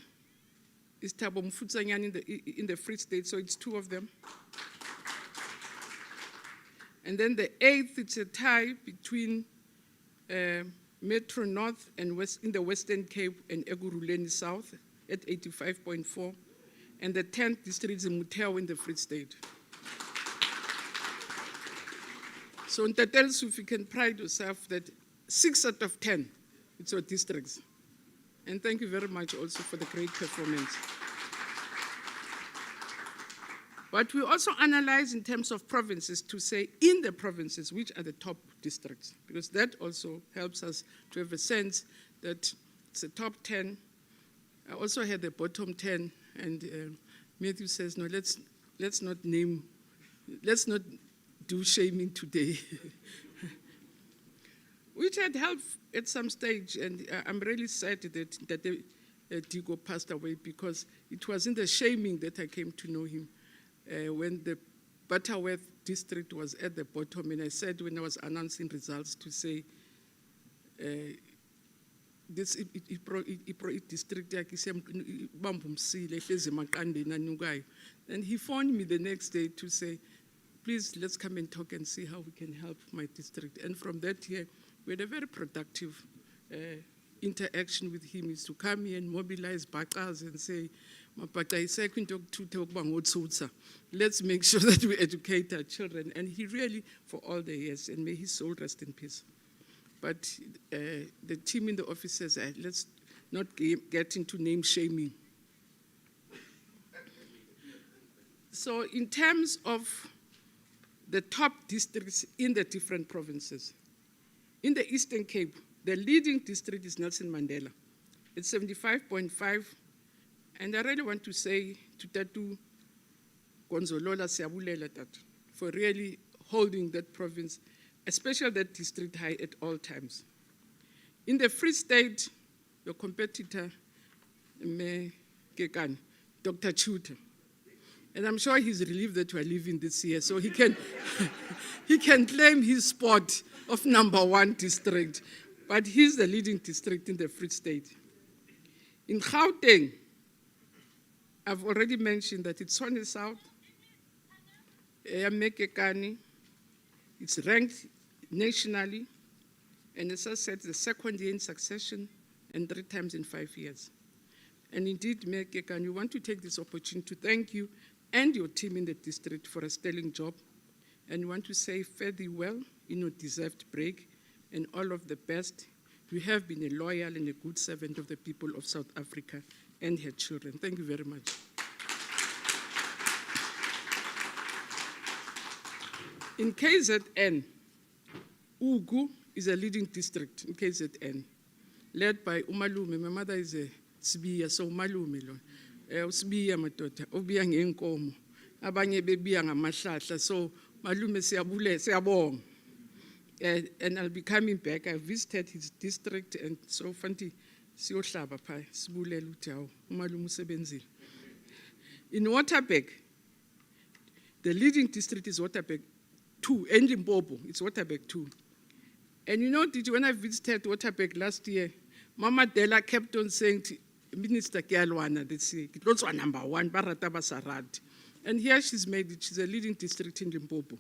is Thabo Mfutsanyane in the Free State, so it's 2 of them. And then the eighth, it's a tie between Metro North and West in the Western Cape and Ekurhuleni South at 85.4. And the 10th district is Muteo in the Free State. So in Tatel, you can pride yourself that 6 out of 10, it's your districts. And thank you very much also for the great performance. But we also analyze in terms of provinces to say in the provinces which are the top districts, because that also helps us to have a sense that it's the top 10. I also had the bottom 10, and Matthew says, no, let's not do shaming today. Which had helped at some stage, and I'm really sad that Digo passed away, because it was in the shaming that I came to know him. When the Butterworth district was at the bottom, and I said when I was announcing results to say, this district, and he phoned me the next day to say, please, let's come and talk and see how we can help my district. And from that year, we had a very productive interaction with him, is to come here and mobilize Bakas and say, Mapata isekho into yokuthutha ukuba ngothutha. Let's make sure that we educate our children. And he really, for all the years, and may his soul rest in peace. But the team in the office says, let's not get into name shaming. So in terms of the top districts in the different provinces, in the Eastern Cape, the leading district is Nelson Mandela. It's 75.5. And I really want to say to Tatu Gonzolola Siabulela Tatu for really holding that province, especially that district high at all times. In the Free State, your competitor, Dr. Chuta. And I'm sure he's relieved that we're leaving this year, so he can, he can claim his spot of #1 district. But he's the leading district in the Free State. In Gauteng, I've already mentioned that it's Swane South, Mekekani, it's ranked nationally, and as I said, the second year in succession and 3 times in 5 years. And indeed, Mekekani, we want to take this opportunity to thank you and your team in the district for a sterling job. And we want to say fare thee well in your deserved break and all of the best. You have been a loyal and a good servant of the people of South Africa and her children. Thank you very much. In KZN, Ugu is a leading district in KZN, led by Umalume. My mother is a Sibiya, so Umalume lo. Usibiya madoda, ubiya ngenkomo. Abanye bebiya ngamahlahla, so Malume siyabonga. And I'll be coming back. I visited his district, and so fanti siyohlaba pha sibulela uthi hawu umalume usebenzile. In Waterberg, the leading district is Waterberg 2, and Limpopo, it's Waterberg 2. And you know, when I visited Waterberg last year, Mama Della kept on saying, Minister Kialwana, this year, it was #1, Barata Basarad. And here she's made it, she's a leading district in Limpopo.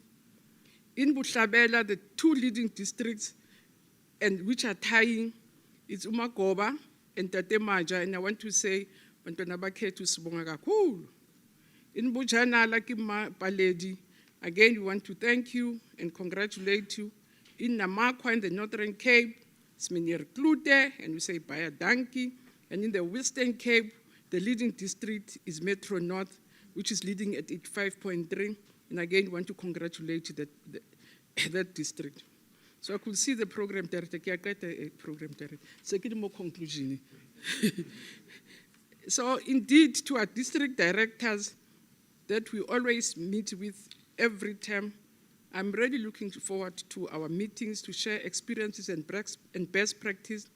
In Butlabela, the 2 leading districts, and which are tying, it's Umagoba and Tatemaja, and I want to say, Bantwana bakhethu sibonga kakhulu. In Bujanala, Kima Paledi, again, we want to thank you and congratulate you. In Namakwa, in the Northern Cape, it's Minier Klute, and we say Baya Danki. And in the Western Cape, the leading district is Metro North, which is leading at 85.3. And again, we want to congratulate that district. So I could see the program director, program director. Second more conclusion. So indeed, to our district directors that we always meet with every term, I'm really looking forward to our meetings to share experiences and best practice.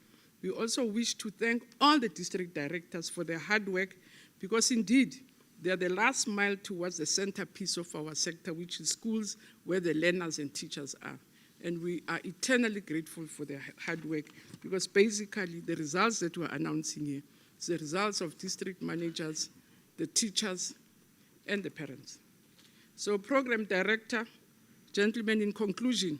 We also wish to thank all the district directors for their hard work, because indeed, they are the last mile towards the centerpiece of our sector, which is schools where the learners and teachers are. And we are eternally grateful for their hard work, because basically the results that we're announcing here is the results of district managers, the teachers, and the parents. So program director, gentlemen, in conclusion,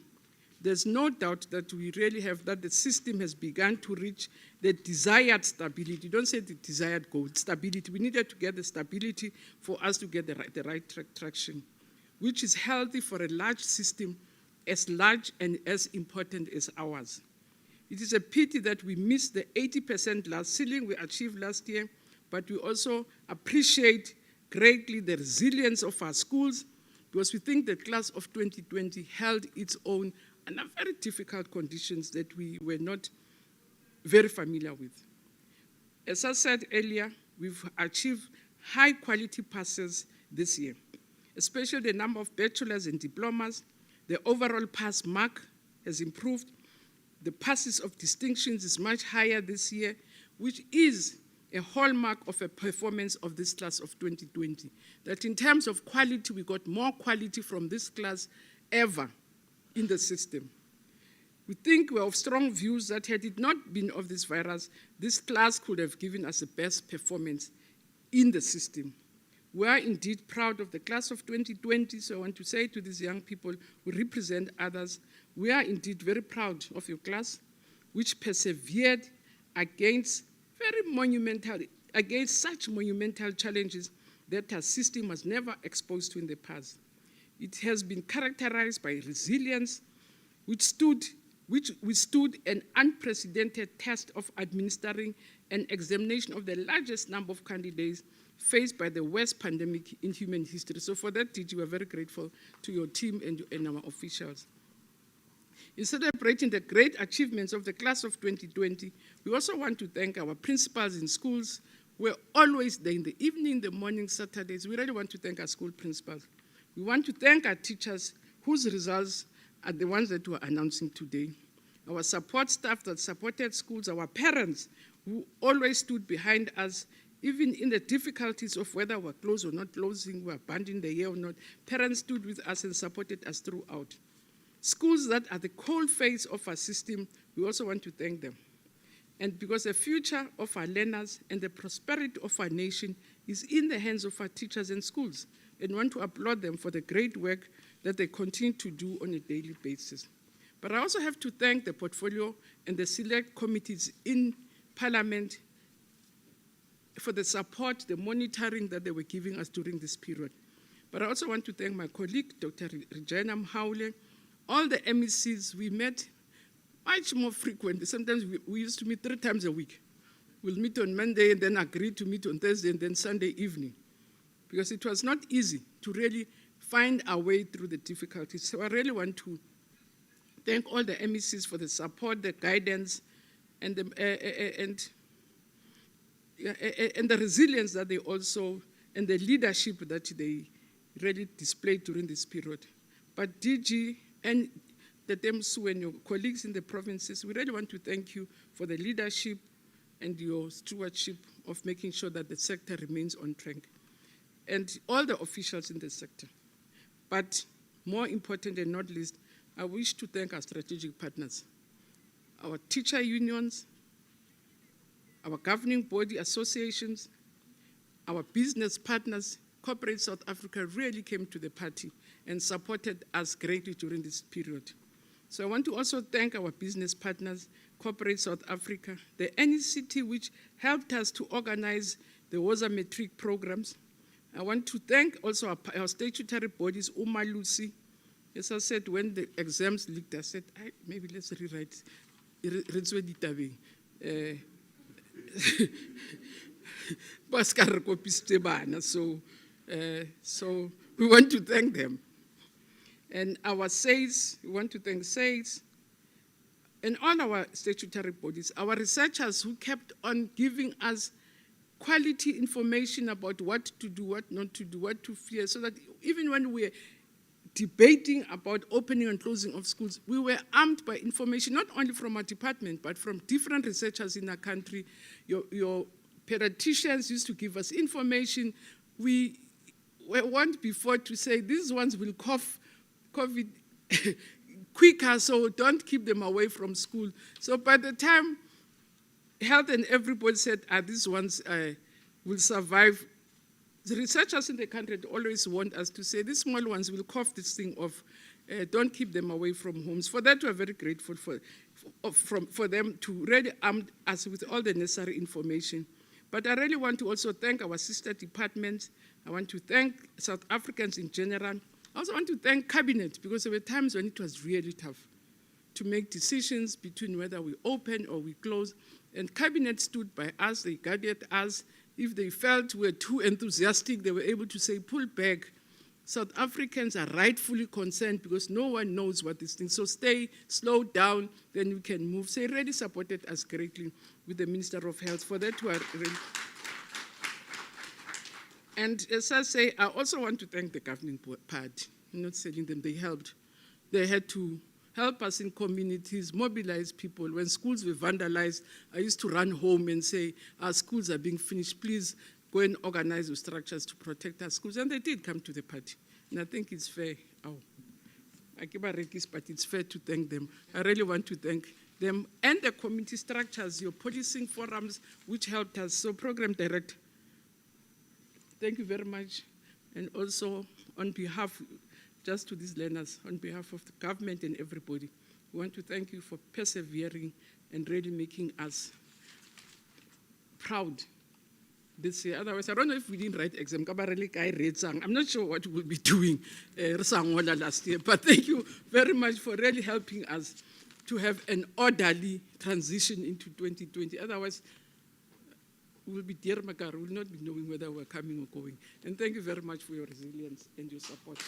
there's no doubt that we really have that the system has begun to reach the desired stability. Don't say the desired goal, stability. We needed to get the stability for us to get the right traction, which is healthy for a large system as large and as important as ours. It is a pity that we missed the 80% last ceiling we achieved last year, but we also appreciate greatly the resilience of our schools, because we think the class of 2020 held its own under very difficult conditions that we were not very familiar with. As I said earlier, we've achieved high quality passes this year, especially the number of bachelors and diplomas. The overall pass mark has improved. The passes of distinctions is much higher this year, which is a hallmark of a performance of this class of 2020. That in terms of quality, we got more quality from this class ever in the system. We think we have strong views that had it not been of this virus, this class could have given us the best performance in the system. We are indeed proud of the class of 2020, so I want to say to these young people who represent others, we are indeed very proud of your class, which persevered against very monumental against such monumental challenges that our system was never exposed to in the past. It has been characterized by resilience, which withstood an unprecedented test of administering an examination of the largest number of candidates faced by the worst pandemic in human history. So for that, DG, we're very grateful to your team and our officials. In celebrating the great achievements of the class of 2020, we also want to thank our principals in schools. We're always there in the evening, the morning, Saturdays. We really want to thank our school principals. We want to thank our teachers whose results are the ones that we're announcing today. Our support staff that supported schools, our parents who always stood behind us, even in the difficulties of whether we're closed or not closing, we're abandoning the year or not. Parents stood with us and supported us throughout. Schools that are the cold face of our system, we also want to thank them. And because the future of our learners and the prosperity of our nation is in the hands of our teachers and schools, and want to applaud them for the great work that they continue to do on a daily basis. But I also have to thank the portfolio and the select committees in Parliament for the support, the monitoring that they were giving us during this period. But I also want to thank my colleague, Dr. Regina Mhaule, all the MECs. We met much more frequently. Sometimes we used to meet 3 times a week. We'll meet on Monday and then agree to meet on Thursday and then Sunday evening, because it was not easy to really find our way through the difficulties. So I really want to thank all the MECs for the support, the guidance, and the resilience that they also, and the leadership that they really displayed during this period. But DG and the TEMSU and your colleagues in the provinces, we really want to thank you for the leadership and your stewardship of making sure that the sector remains on track, and all the officials in the sector. But more important and not least, I wish to thank our strategic partners, our teacher unions, our governing body associations, our business partners. Corporate South Africa really came to the party and supported us greatly during this period. So I want to also thank our business partners, Corporate South Africa, the NECT, which helped us to organize the WOZA Matric programs. I want to thank also our statutory bodies, Lucy. As I said, when the exams leaked, I said, maybe let's rewrite. So we want to thank them. And our SAIS, we want to thank SAIS, and all our statutory bodies, our researchers who kept on giving us quality information about what to do, what not to do, what to fear, so that even when we're debating about opening and closing of schools, we were armed by information, not only from our department, but from different researchers in our country. Your pediatricians used to give us information. We want before to say, these ones will cough COVID quicker, so don't keep them away from school. So by the time health and everybody said, these ones will survive, the researchers in the country always want us to say, these small ones will cough this thing off. Don't keep them away from homes. For that, we're very grateful for them to really arm us with all the necessary information. But I really want to also thank our sister departments. I want to thank South Africans in general. I also want to thank Cabinet, because there were times when it was really tough to make decisions between whether we open or we close. And Cabinet stood by us, they guided us. If they felt we were too enthusiastic, they were able to say, pull back. South Africans are rightfully concerned because no one knows what this thing. So stay, slow down, then we can move. So they really supported us greatly with the Minister of Health. For that, we are really. And as I say, I also want to thank the governing party. I'm not selling them, they helped. They had to help us in communities, mobilize people. When schools were vandalized, I used to run home and say, our schools are being finished, please go and organize the structures to protect our schools. And they did come to the party. And I think it's fair. I give a rekis, but it's fair to thank them. I really want to thank them and the community structures, your policing forums, which helped us. So Program Director, thank you very much. And also on behalf, just to these learners, on behalf of the government and everybody, we want to thank you for persevering and really making us proud this year. Otherwise, I don't know if we didn't write exam. I'm not sure what we'll be doing last year. But thank you very much for really helping us to have an orderly transition into 2020. Otherwise, we'll be dear Makar, we'll not be knowing whether we're coming or going. And thank you very much for your resilience and your support.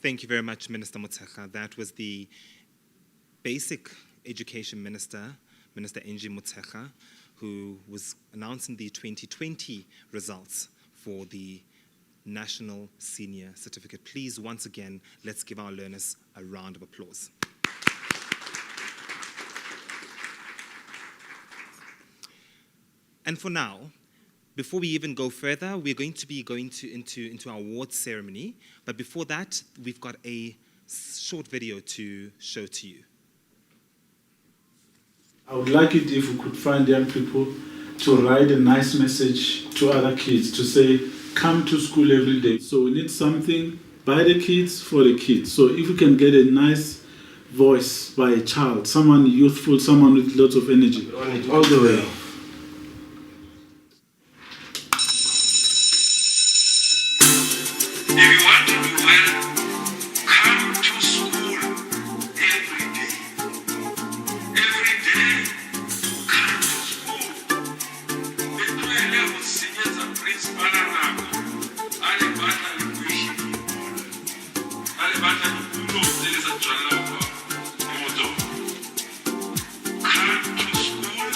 Thank you very much, Minister Motshekga. That was the Basic Education Minister, Minister Angie Motshekga, who was announcing the 2020 results for the National Senior Certificate. Please, once again, let's give our learners a round of applause. And for now, before we even go further, we're going to be going into our awards ceremony. But before that, we've got a short video to show to you. I would like it if we could find young people to write a nice message to other kids to say, come to school every day. So we need something by the kids for the kids. So if we can get a nice voice by a child, someone youthful, someone with lots of energy, all the way. If you want to do well, come to school every day. Every day, come to school. Betwele usinyeza principal nako. Ale bata likuishi kibola. Ale bata lukulo uteleza jwala uko. Moto. Come to school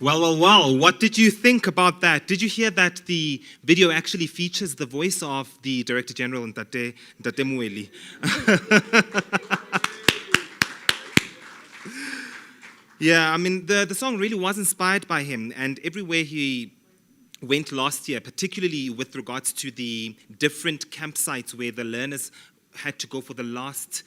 Well, what did you think about that? Did you hear that the video actually features the voice of the Director General, Ntate Mueli? Yeah, I mean, the song really was inspired by him, and everywhere he went last year, particularly with regards to the different campsites where the learners had to go for the last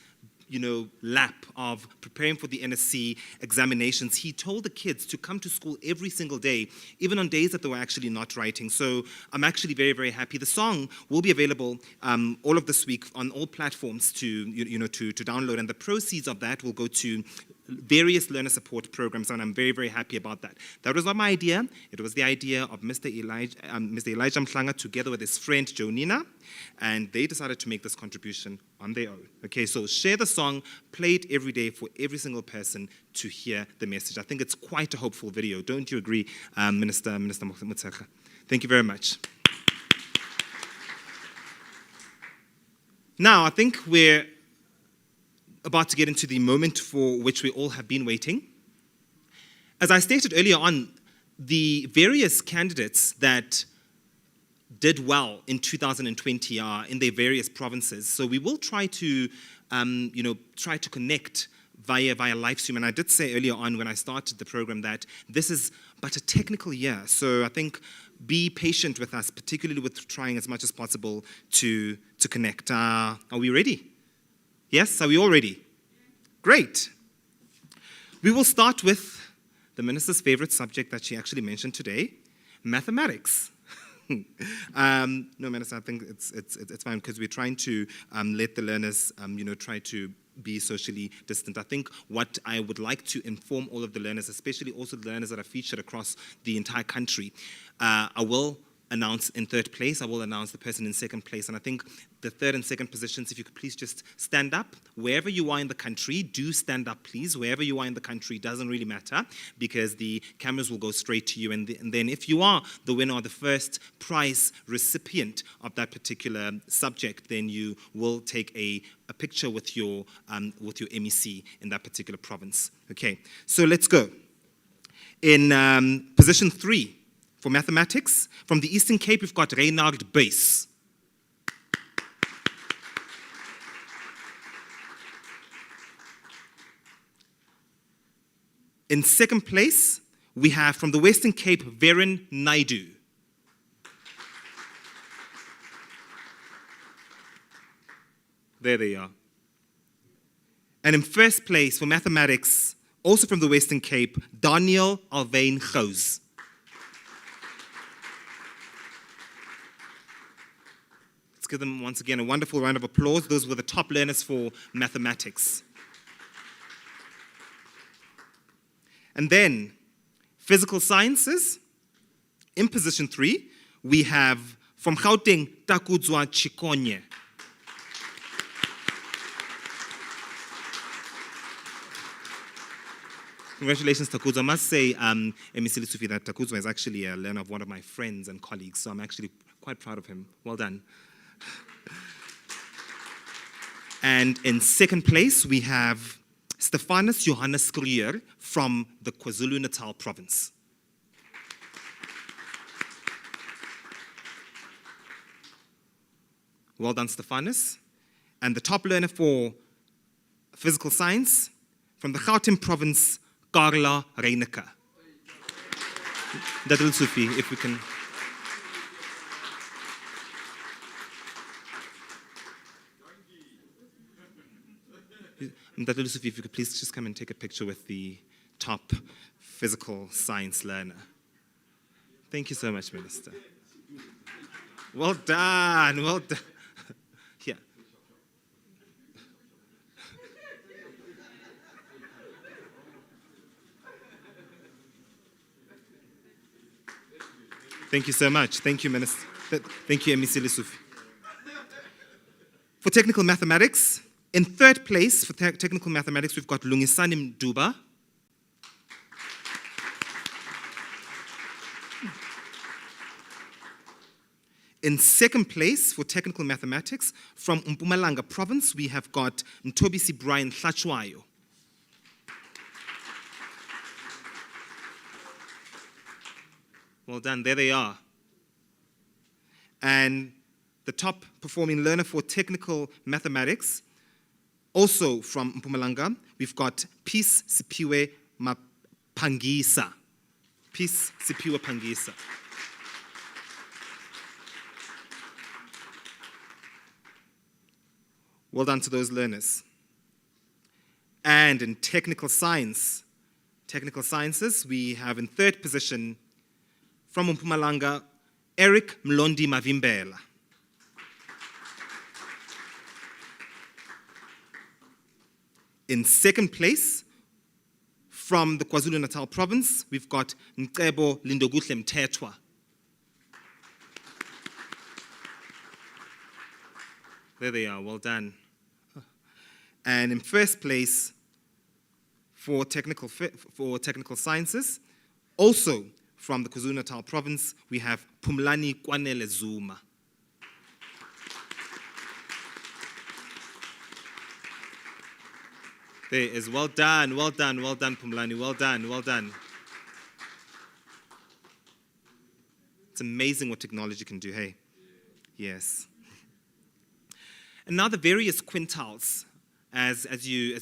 lap of preparing for the NSC examinations, he told the kids to come to school every single day, even on days that they were actually not writing. So I'm actually very, very happy. The song will be available all of this week on all platforms to download, and the proceeds of that will go to various learner support programs, and I'm very, very happy about that. That was not my idea. It was the idea of Mr. Elijah Mhlanga together with his friend Jonina, and they decided to make this contribution on their own. Okay, so share the song, play it every day for every single person to hear the message. I think it's quite a hopeful video. Don't you agree, Minister Motshekga? Thank you very much. Now, I think we're about to get into the moment for which we all have been waiting. As I stated earlier on, the various candidates that did well in 2020 are in their various provinces. So we will try to, try to connect via live stream. And I did say earlier on when I started the program that this is but a technical year. So I think be patient with us, particularly with trying as much as possible to connect. Are we ready? Yes, are we all ready? Great. We will start with the minister's favorite subject that she actually mentioned today, mathematics. No, Minister, I think it's fine because we're trying to let the learners, try to be socially distant. I think what I would like to inform all of the learners, especially also the learners that are featured across the entire country, I will announce in third place, I will announce the person in second place, and I think the third and second positions, if you could please just stand up. Wherever you are in the country, do stand up, please. Wherever you are in the country, doesn't really matter, because the cameras will go straight to you, and then if you are the winner or the first prize recipient of that particular subject, then you will take a picture with your MEC in that particular province. Okay, so let's go. In position 3, for mathematics, from the Eastern Cape, we've got Reynard Buys. In second place, we have from the Western Cape, Veron Naidu. There they are. And in first place for mathematics, also from the Western Cape, Daniel Alwyn Gous. Let's give them once again a wonderful round of applause. Those were the top learners for mathematics. And then, physical sciences. In position 3, we have from Gauteng, Takudzwa Chikonye. Congratulations, Takudzwa. I must say, MEC Lesufi, that Takudzwa is actually a learner of one of my friends and colleagues, so I'm actually quite proud of him. Well done. And in second place, we have Stephanus Johannes Krier from the KwaZulu-Natal province. Well done, Stephanus. And the top learner for physical science, from the Gauteng province, Carla Reineke. Dadul Sufi, if we can. Dadul Sufi, if you could please just come and take a picture with the top physical science learner. Thank you so much, Minister. Well done, well done. Yeah. Thank you so much. Thank you, Minister. Thank you, MEC Lesufi. For technical mathematics, in third place for technical mathematics, we've got Lungisani Mduba. In second place for technical mathematics, from Mpumalanga province, we have got Mtobisi Brian Hlachwayo. Well done. There they are. And the top performing learner for technical mathematics, also from Mpumalanga, we've got Peace Sipiwe Pangisa. Peace Sipiwe Pangisa. Well done to those learners. And in technical sciences, we have in third position from Mpumalanga, Eric Mlondi Mavimbela. In second place, from the KwaZulu-Natal province, we've got Ncebo Lindoguhle Mthethwa. There they are, well done. And in first place, for technical sciences, also from the KwaZulu-Natal province, we have Pumlani Kwanele Zuma. There is, well done, Pumlani, well done. It's amazing what technology can do, hey? Yes. And now the various quintiles. As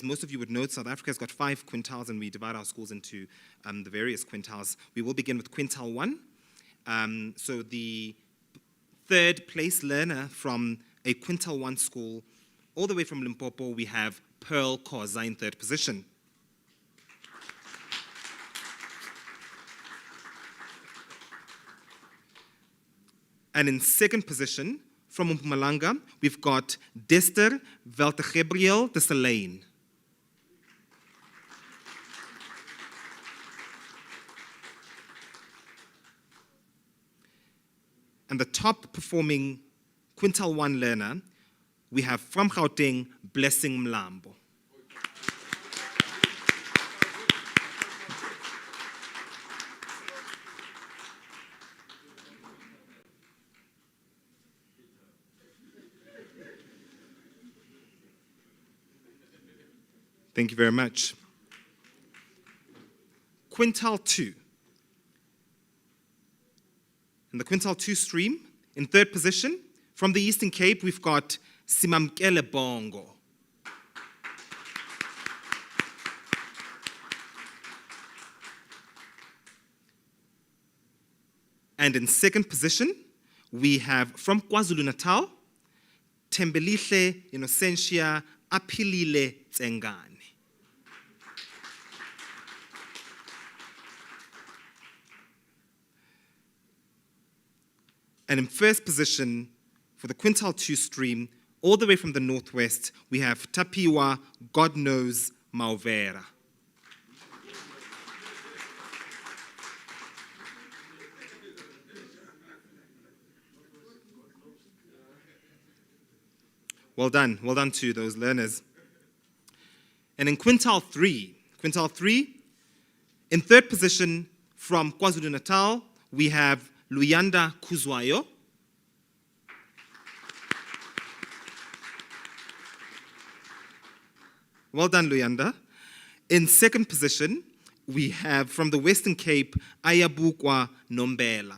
most of you would know, South Africa has got 5 quintiles, and we divide our schools into the various quintiles. We will begin with quintile 1. So the third place learner from a quintile 1 school, all the way from Limpopo, we have Pearl Khoza in third position. And in second position, from Mpumalanga, we've got Dester Veltegebriel de Selene. And the top performing quintile 1 learner, we have from Gauteng, Blessing Mlambo. Thank you very much. Quintile 2. In the quintile 2 stream, in third position, from the Eastern Cape, we've got Simamkele Bongo. And in second position, we have from KwaZulu-Natal, Tembelihle Innocentia Apilile Tsengane. And in first position, for the quintile 2 stream, all the way from the northwest, we have Tapiwa, God knows, Mauvera. Well done to those learners. And in quintile 3, in third position from KwaZulu-Natal, we have Luyanda Kuzwayo. Well done, Luyanda. In second position, we have from the Western Cape, Ayabukwa Nombela.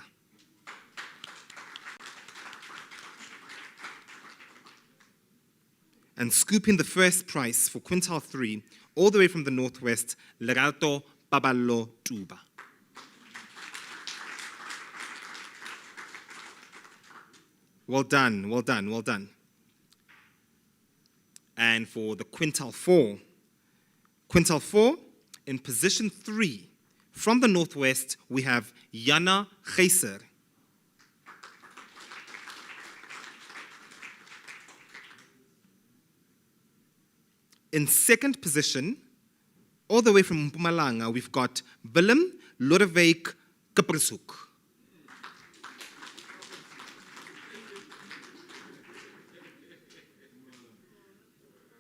And scooping the first prize for quintile 3, all the way from the northwest, Lerato Babalo Tuba. Well done. And for the quintile 4, in position 3, from the northwest, we have Yana Geyser. In second position, all the way from Mpumalanga, we've got Willem Lodewijk Kippershoek.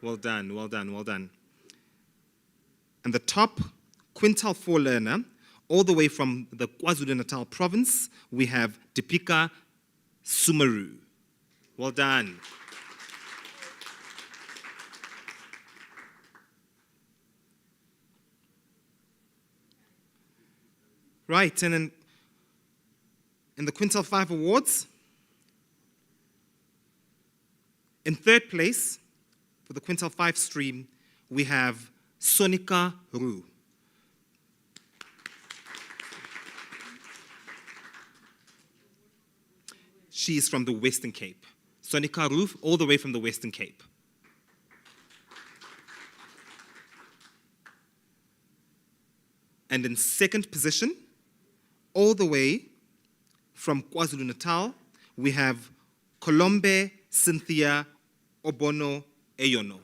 Well done. And the top quintile 4 learner, all the way from the KwaZulu-Natal province, we have Deepika Sumaru. Well done. Right, and then in the Quintile 5 Awards, in third place for the Quintile 5 stream, we have Sonika Roo. She is from the Western Cape. Sonika Roo, all the way from the Western Cape. And in second position, all the way from KwaZulu-Natal, we have Colombe Cynthia Obono Eyono.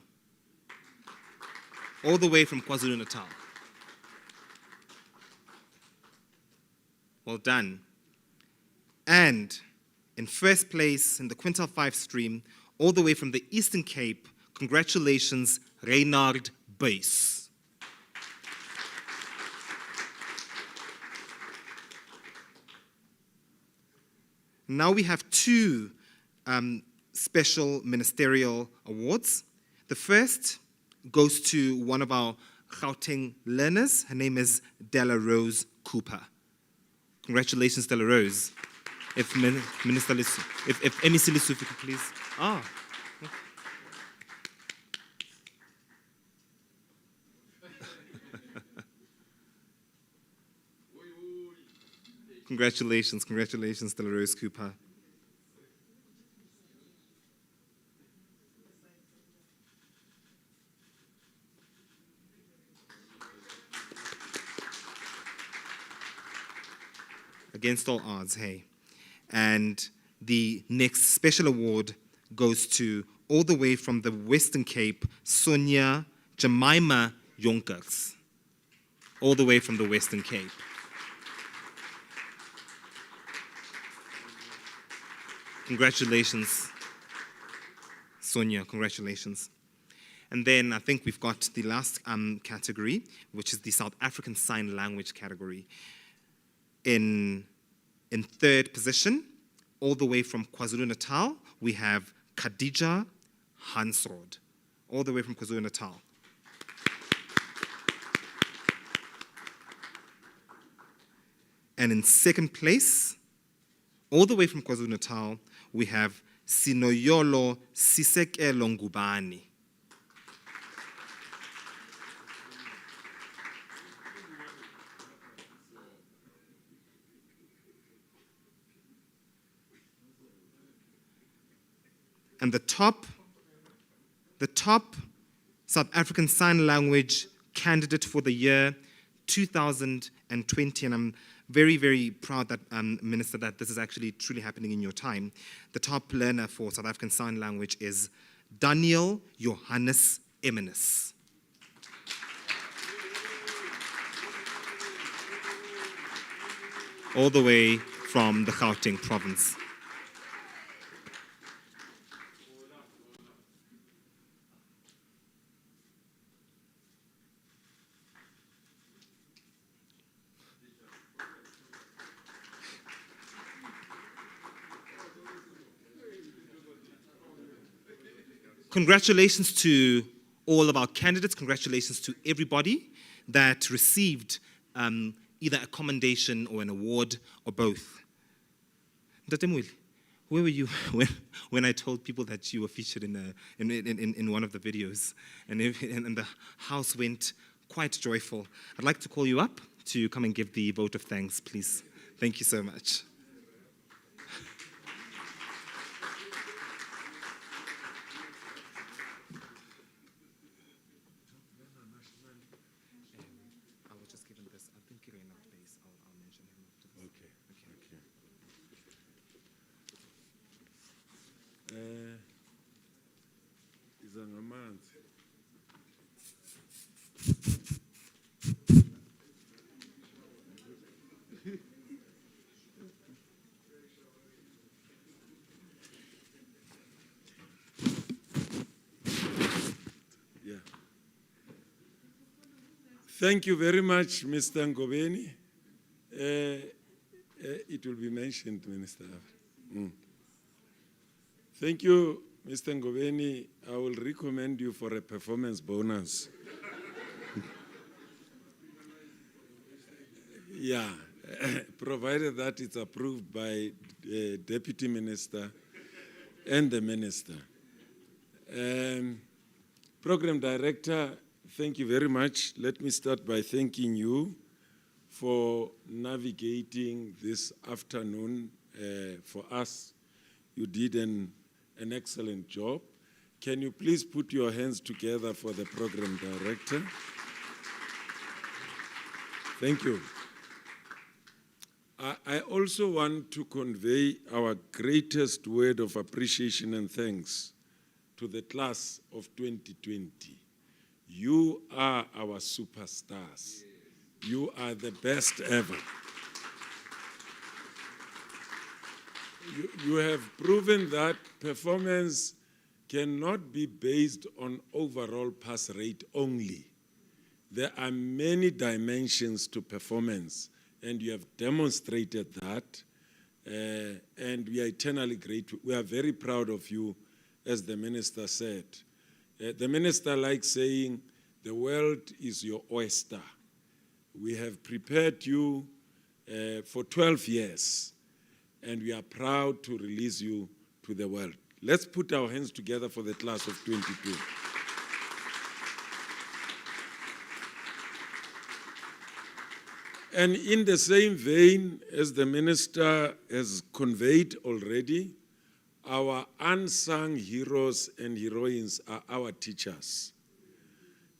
All the way from KwaZulu-Natal. Well done. And in first place in the Quintile 5 stream, all the way from the Eastern Cape, congratulations, Reynard Buys. Now we have two special ministerial awards. The first goes to one of our Gauteng learners. Her name is Della Rose Cooper. Congratulations, Della Rose. If Minister if MEC Lessufi could please. Congratulations, congratulations, Della Rose Cooper. Against all odds, hey. And the next special award goes to, all the way from the Western Cape, Sonia Jemima Jonkers. All the way from the Western Cape. Congratulations, Sonia, congratulations. And then I think we've got the last category, which is the South African Sign Language category. In third position, all the way from KwaZulu-Natal, we have Khadija Hansrod, all the way from KwaZulu-Natal. And in second place, all the way from KwaZulu-Natal, we have Sinoyolo Sisekelo Ngubani. And the top South African Sign Language candidate for the year 2020, and I'm very, very proud that, Minister, that this is actually truly happening in your time. The top learner for South African Sign Language is Daniel Johannes Eminis. All the way from the Gauteng province. Congratulations to all of our candidates. Congratulations to everybody that received either a commendation or an award or both. Ntatemwili, where were you when I told people that you were featured in one of the videos, and the house went quite joyful? I'd like to call you up to come and give the vote of thanks, please. Thank you so much. Thank you very much, Mr. Ngobeni. It will be mentioned, Minister. Thank you, Mr. Ngobeni. I will recommend you for a performance bonus. Yeah, provided that it's approved by Deputy Minister and the Minister. Program Director, thank you very much. Let me start by thanking you for navigating this afternoon for us. You did an excellent job. Can you please put your hands together for the Program Director? Thank you. I also want to convey our greatest word of appreciation and thanks to the class of 2020. You are our superstars. You are the best ever. You have proven that performance cannot be based on overall pass rate only. There are many dimensions to performance, and you have demonstrated that, and we are eternally grateful. We are very proud of you, as the Minister said. The Minister likes saying, the world is your oyster. We have prepared you for 12 years, and we are proud to release you to the world. Let's put our hands together for the class of 22. And in the same vein, as the Minister has conveyed already, our unsung heroes and heroines are our teachers.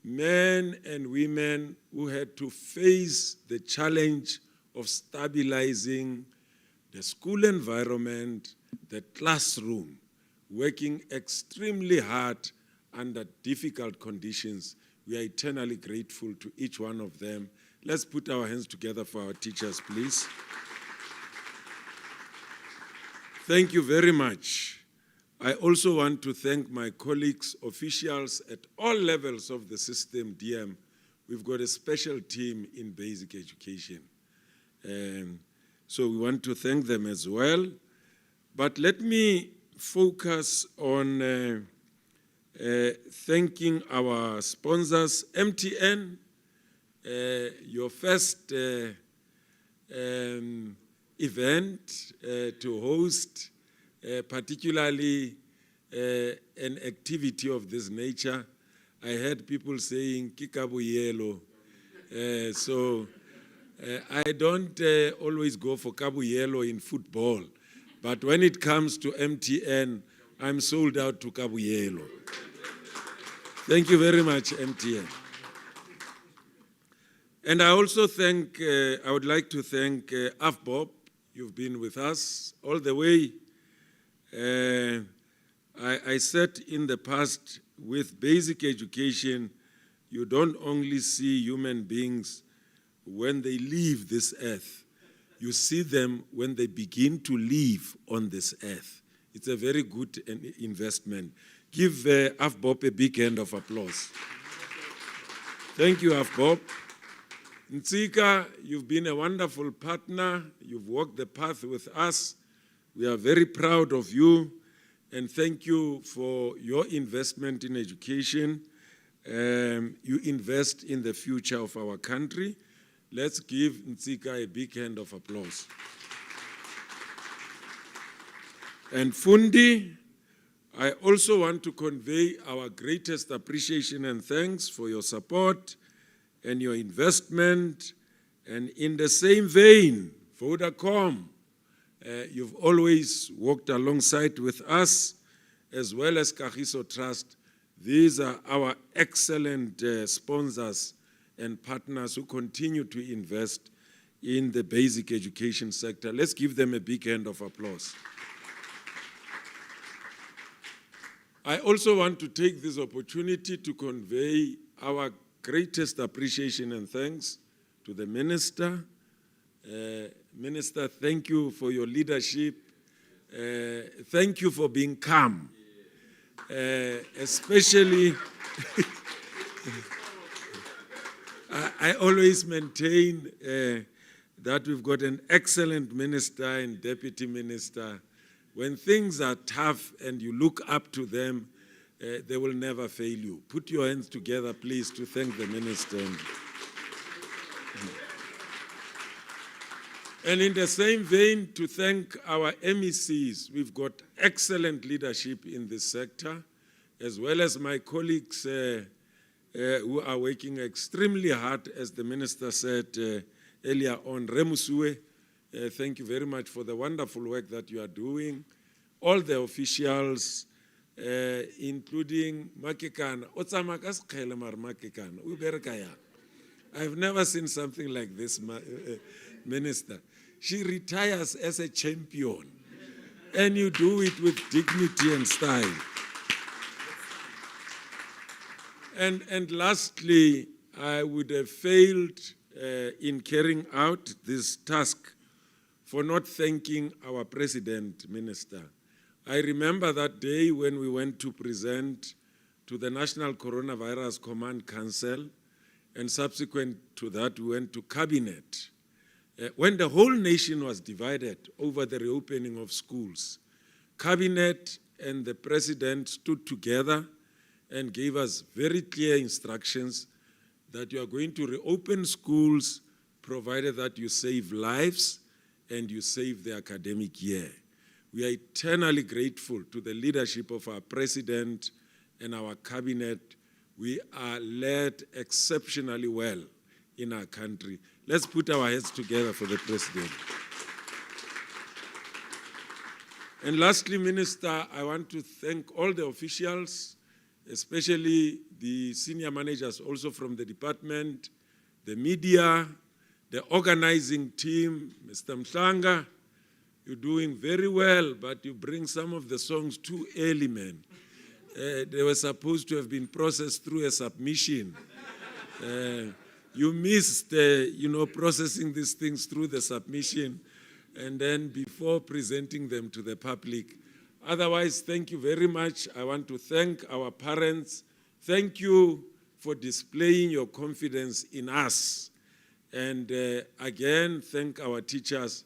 Men and women who had to face the challenge of stabilizing the school environment, the classroom, working extremely hard under difficult conditions. We are eternally grateful to each one of them. Let's put our hands together for our teachers, please. Thank you very much. I also want to thank my colleagues, officials at all levels of the system, DM. We've got a special team in basic education. So we want to thank them as well. But let me focus on thanking our sponsors. MTN, your first event to host, particularly an activity of this nature. I heard people saying, Kikabuyelo. So I don't always go for Kabuyelo in football, but when it comes to MTN, I'm sold out to Kabuyelo. Thank you very much, MTN. And I also I would like to thank AFBOB. You've been with us all the way. I said in the past, with basic education, you don't only see human beings when they leave this earth. You see them when they begin to live on this earth. It's a very good investment. Give AFBOB a big hand of applause. Thank you, AFBOB. Ntsika, you've been a wonderful partner. You've walked the path with us. We are very proud of you, and thank you for your investment in education. You invest in the future of our country. Let's give Ntsika a big hand of applause. And Fundi, I also want to convey our greatest appreciation and thanks for your support and your investment. And in the same vein, Vodacom, you've always walked alongside with us, as well as Kagiso Trust. These are our excellent sponsors and partners who continue to invest in the basic education sector. Let's give them a big hand of applause. I also want to take this opportunity to convey our greatest appreciation and thanks to the Minister. Minister, thank you for your leadership. Thank you for being calm. Especially, I always maintain that we've got an excellent minister and deputy minister. When things are tough and you look up to them, they will never fail you. Put your hands together, please, to thank the minister. And in the same vein, to thank our MECs. We've got excellent leadership in this sector, as well as my colleagues who are working extremely hard, as the minister said earlier on. Remusue, thank you very much for the wonderful work that you are doing. All the officials, including Makekana. I've never seen something like this, Minister. She retires as a champion, and you do it with dignity and style. And lastly, I would have failed in carrying out this task for not thanking our President, Minister. I remember that day when we went to present to the National Coronavirus Command Council, and subsequent to that, we went to Cabinet. When the whole nation was divided over the reopening of schools, Cabinet and the President stood together and gave us very clear instructions that you are going to reopen schools provided that you save lives and you save the academic year. We are eternally grateful to the leadership of our President and our Cabinet. We are led exceptionally well in our country. Let's put our heads together for the President. And lastly, Minister, I want to thank all the officials, especially the senior managers also from the department, the media, the organizing team. Mr. Mhlanga, you're doing very well, but you bring some of the songs too early, man. They were supposed to have been processed through a submission. You missed, processing these things through the submission and then before presenting them to the public. Otherwise, thank you very much. I want to thank our parents. Thank you for displaying your confidence in us. And again, thank our teachers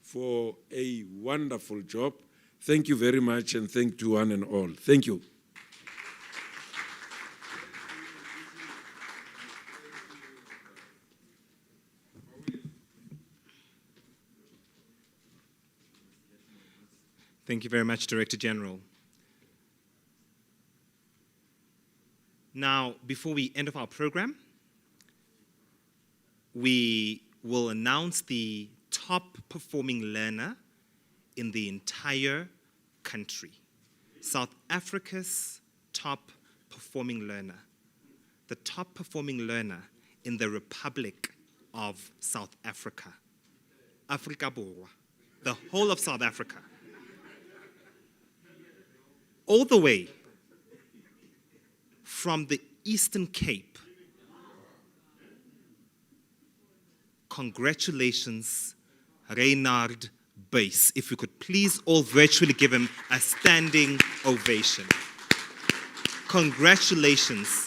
for a wonderful job. Thank you very much, and thank to one and all. Thank you. Thank you very much, Director General. Now, before we end of our program, we will announce the top performing learner in the entire country. South Africa's top performing learner. The top performing learner in the Republic of South Africa. Afrika Borwa. The whole of South Africa. All the way from the Eastern Cape. Congratulations, Reynard Buys. If we could please all virtually give him a standing ovation. Congratulations.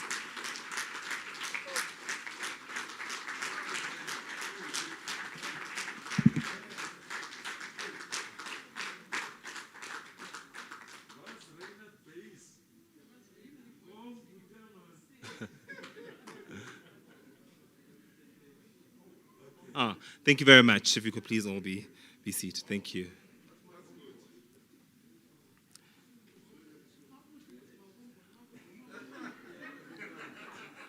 Thank you very much. If you could please all be seated. Thank you.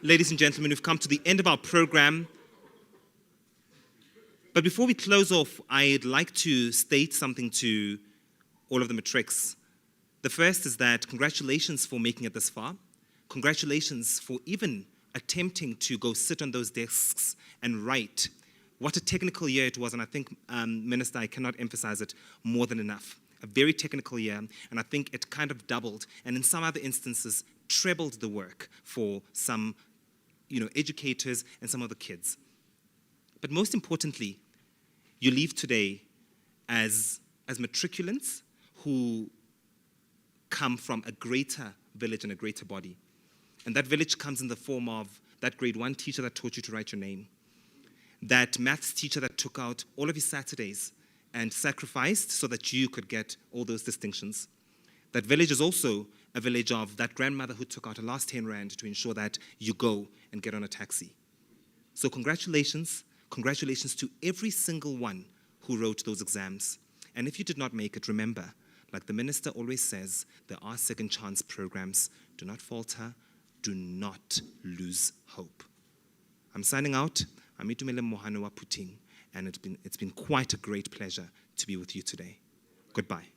Ladies and gentlemen, we've come to the end of our program. But before we close off, I'd like to state something to all of the matrics. The first is that congratulations for making it this far. Congratulations for even attempting to go sit on those desks and write. What a technical year it was, and I think, Minister, I cannot emphasize it more than enough. A very technical year, and I think it kind of doubled, and in some other instances, trebled the work for some, educators and some of the kids. But most importantly, you leave today as matriculants who come from a greater village and a greater body. And that village comes in the form of that grade 1 teacher that taught you to write your name, that maths teacher that took out all of his Saturdays and sacrificed so that you could get all those distinctions. That village is also a village of that grandmother who took out her last 10 rand to ensure that you go and get on a taxi. So congratulations to every single one who wrote those exams. And if you did not make it, remember, like the minister always says, there are second chance programs. Do not falter. Do not lose hope. I'm signing out. I'm Itumele Mohane wa Puting, and it's been quite a great pleasure to be with you today. Goodbye.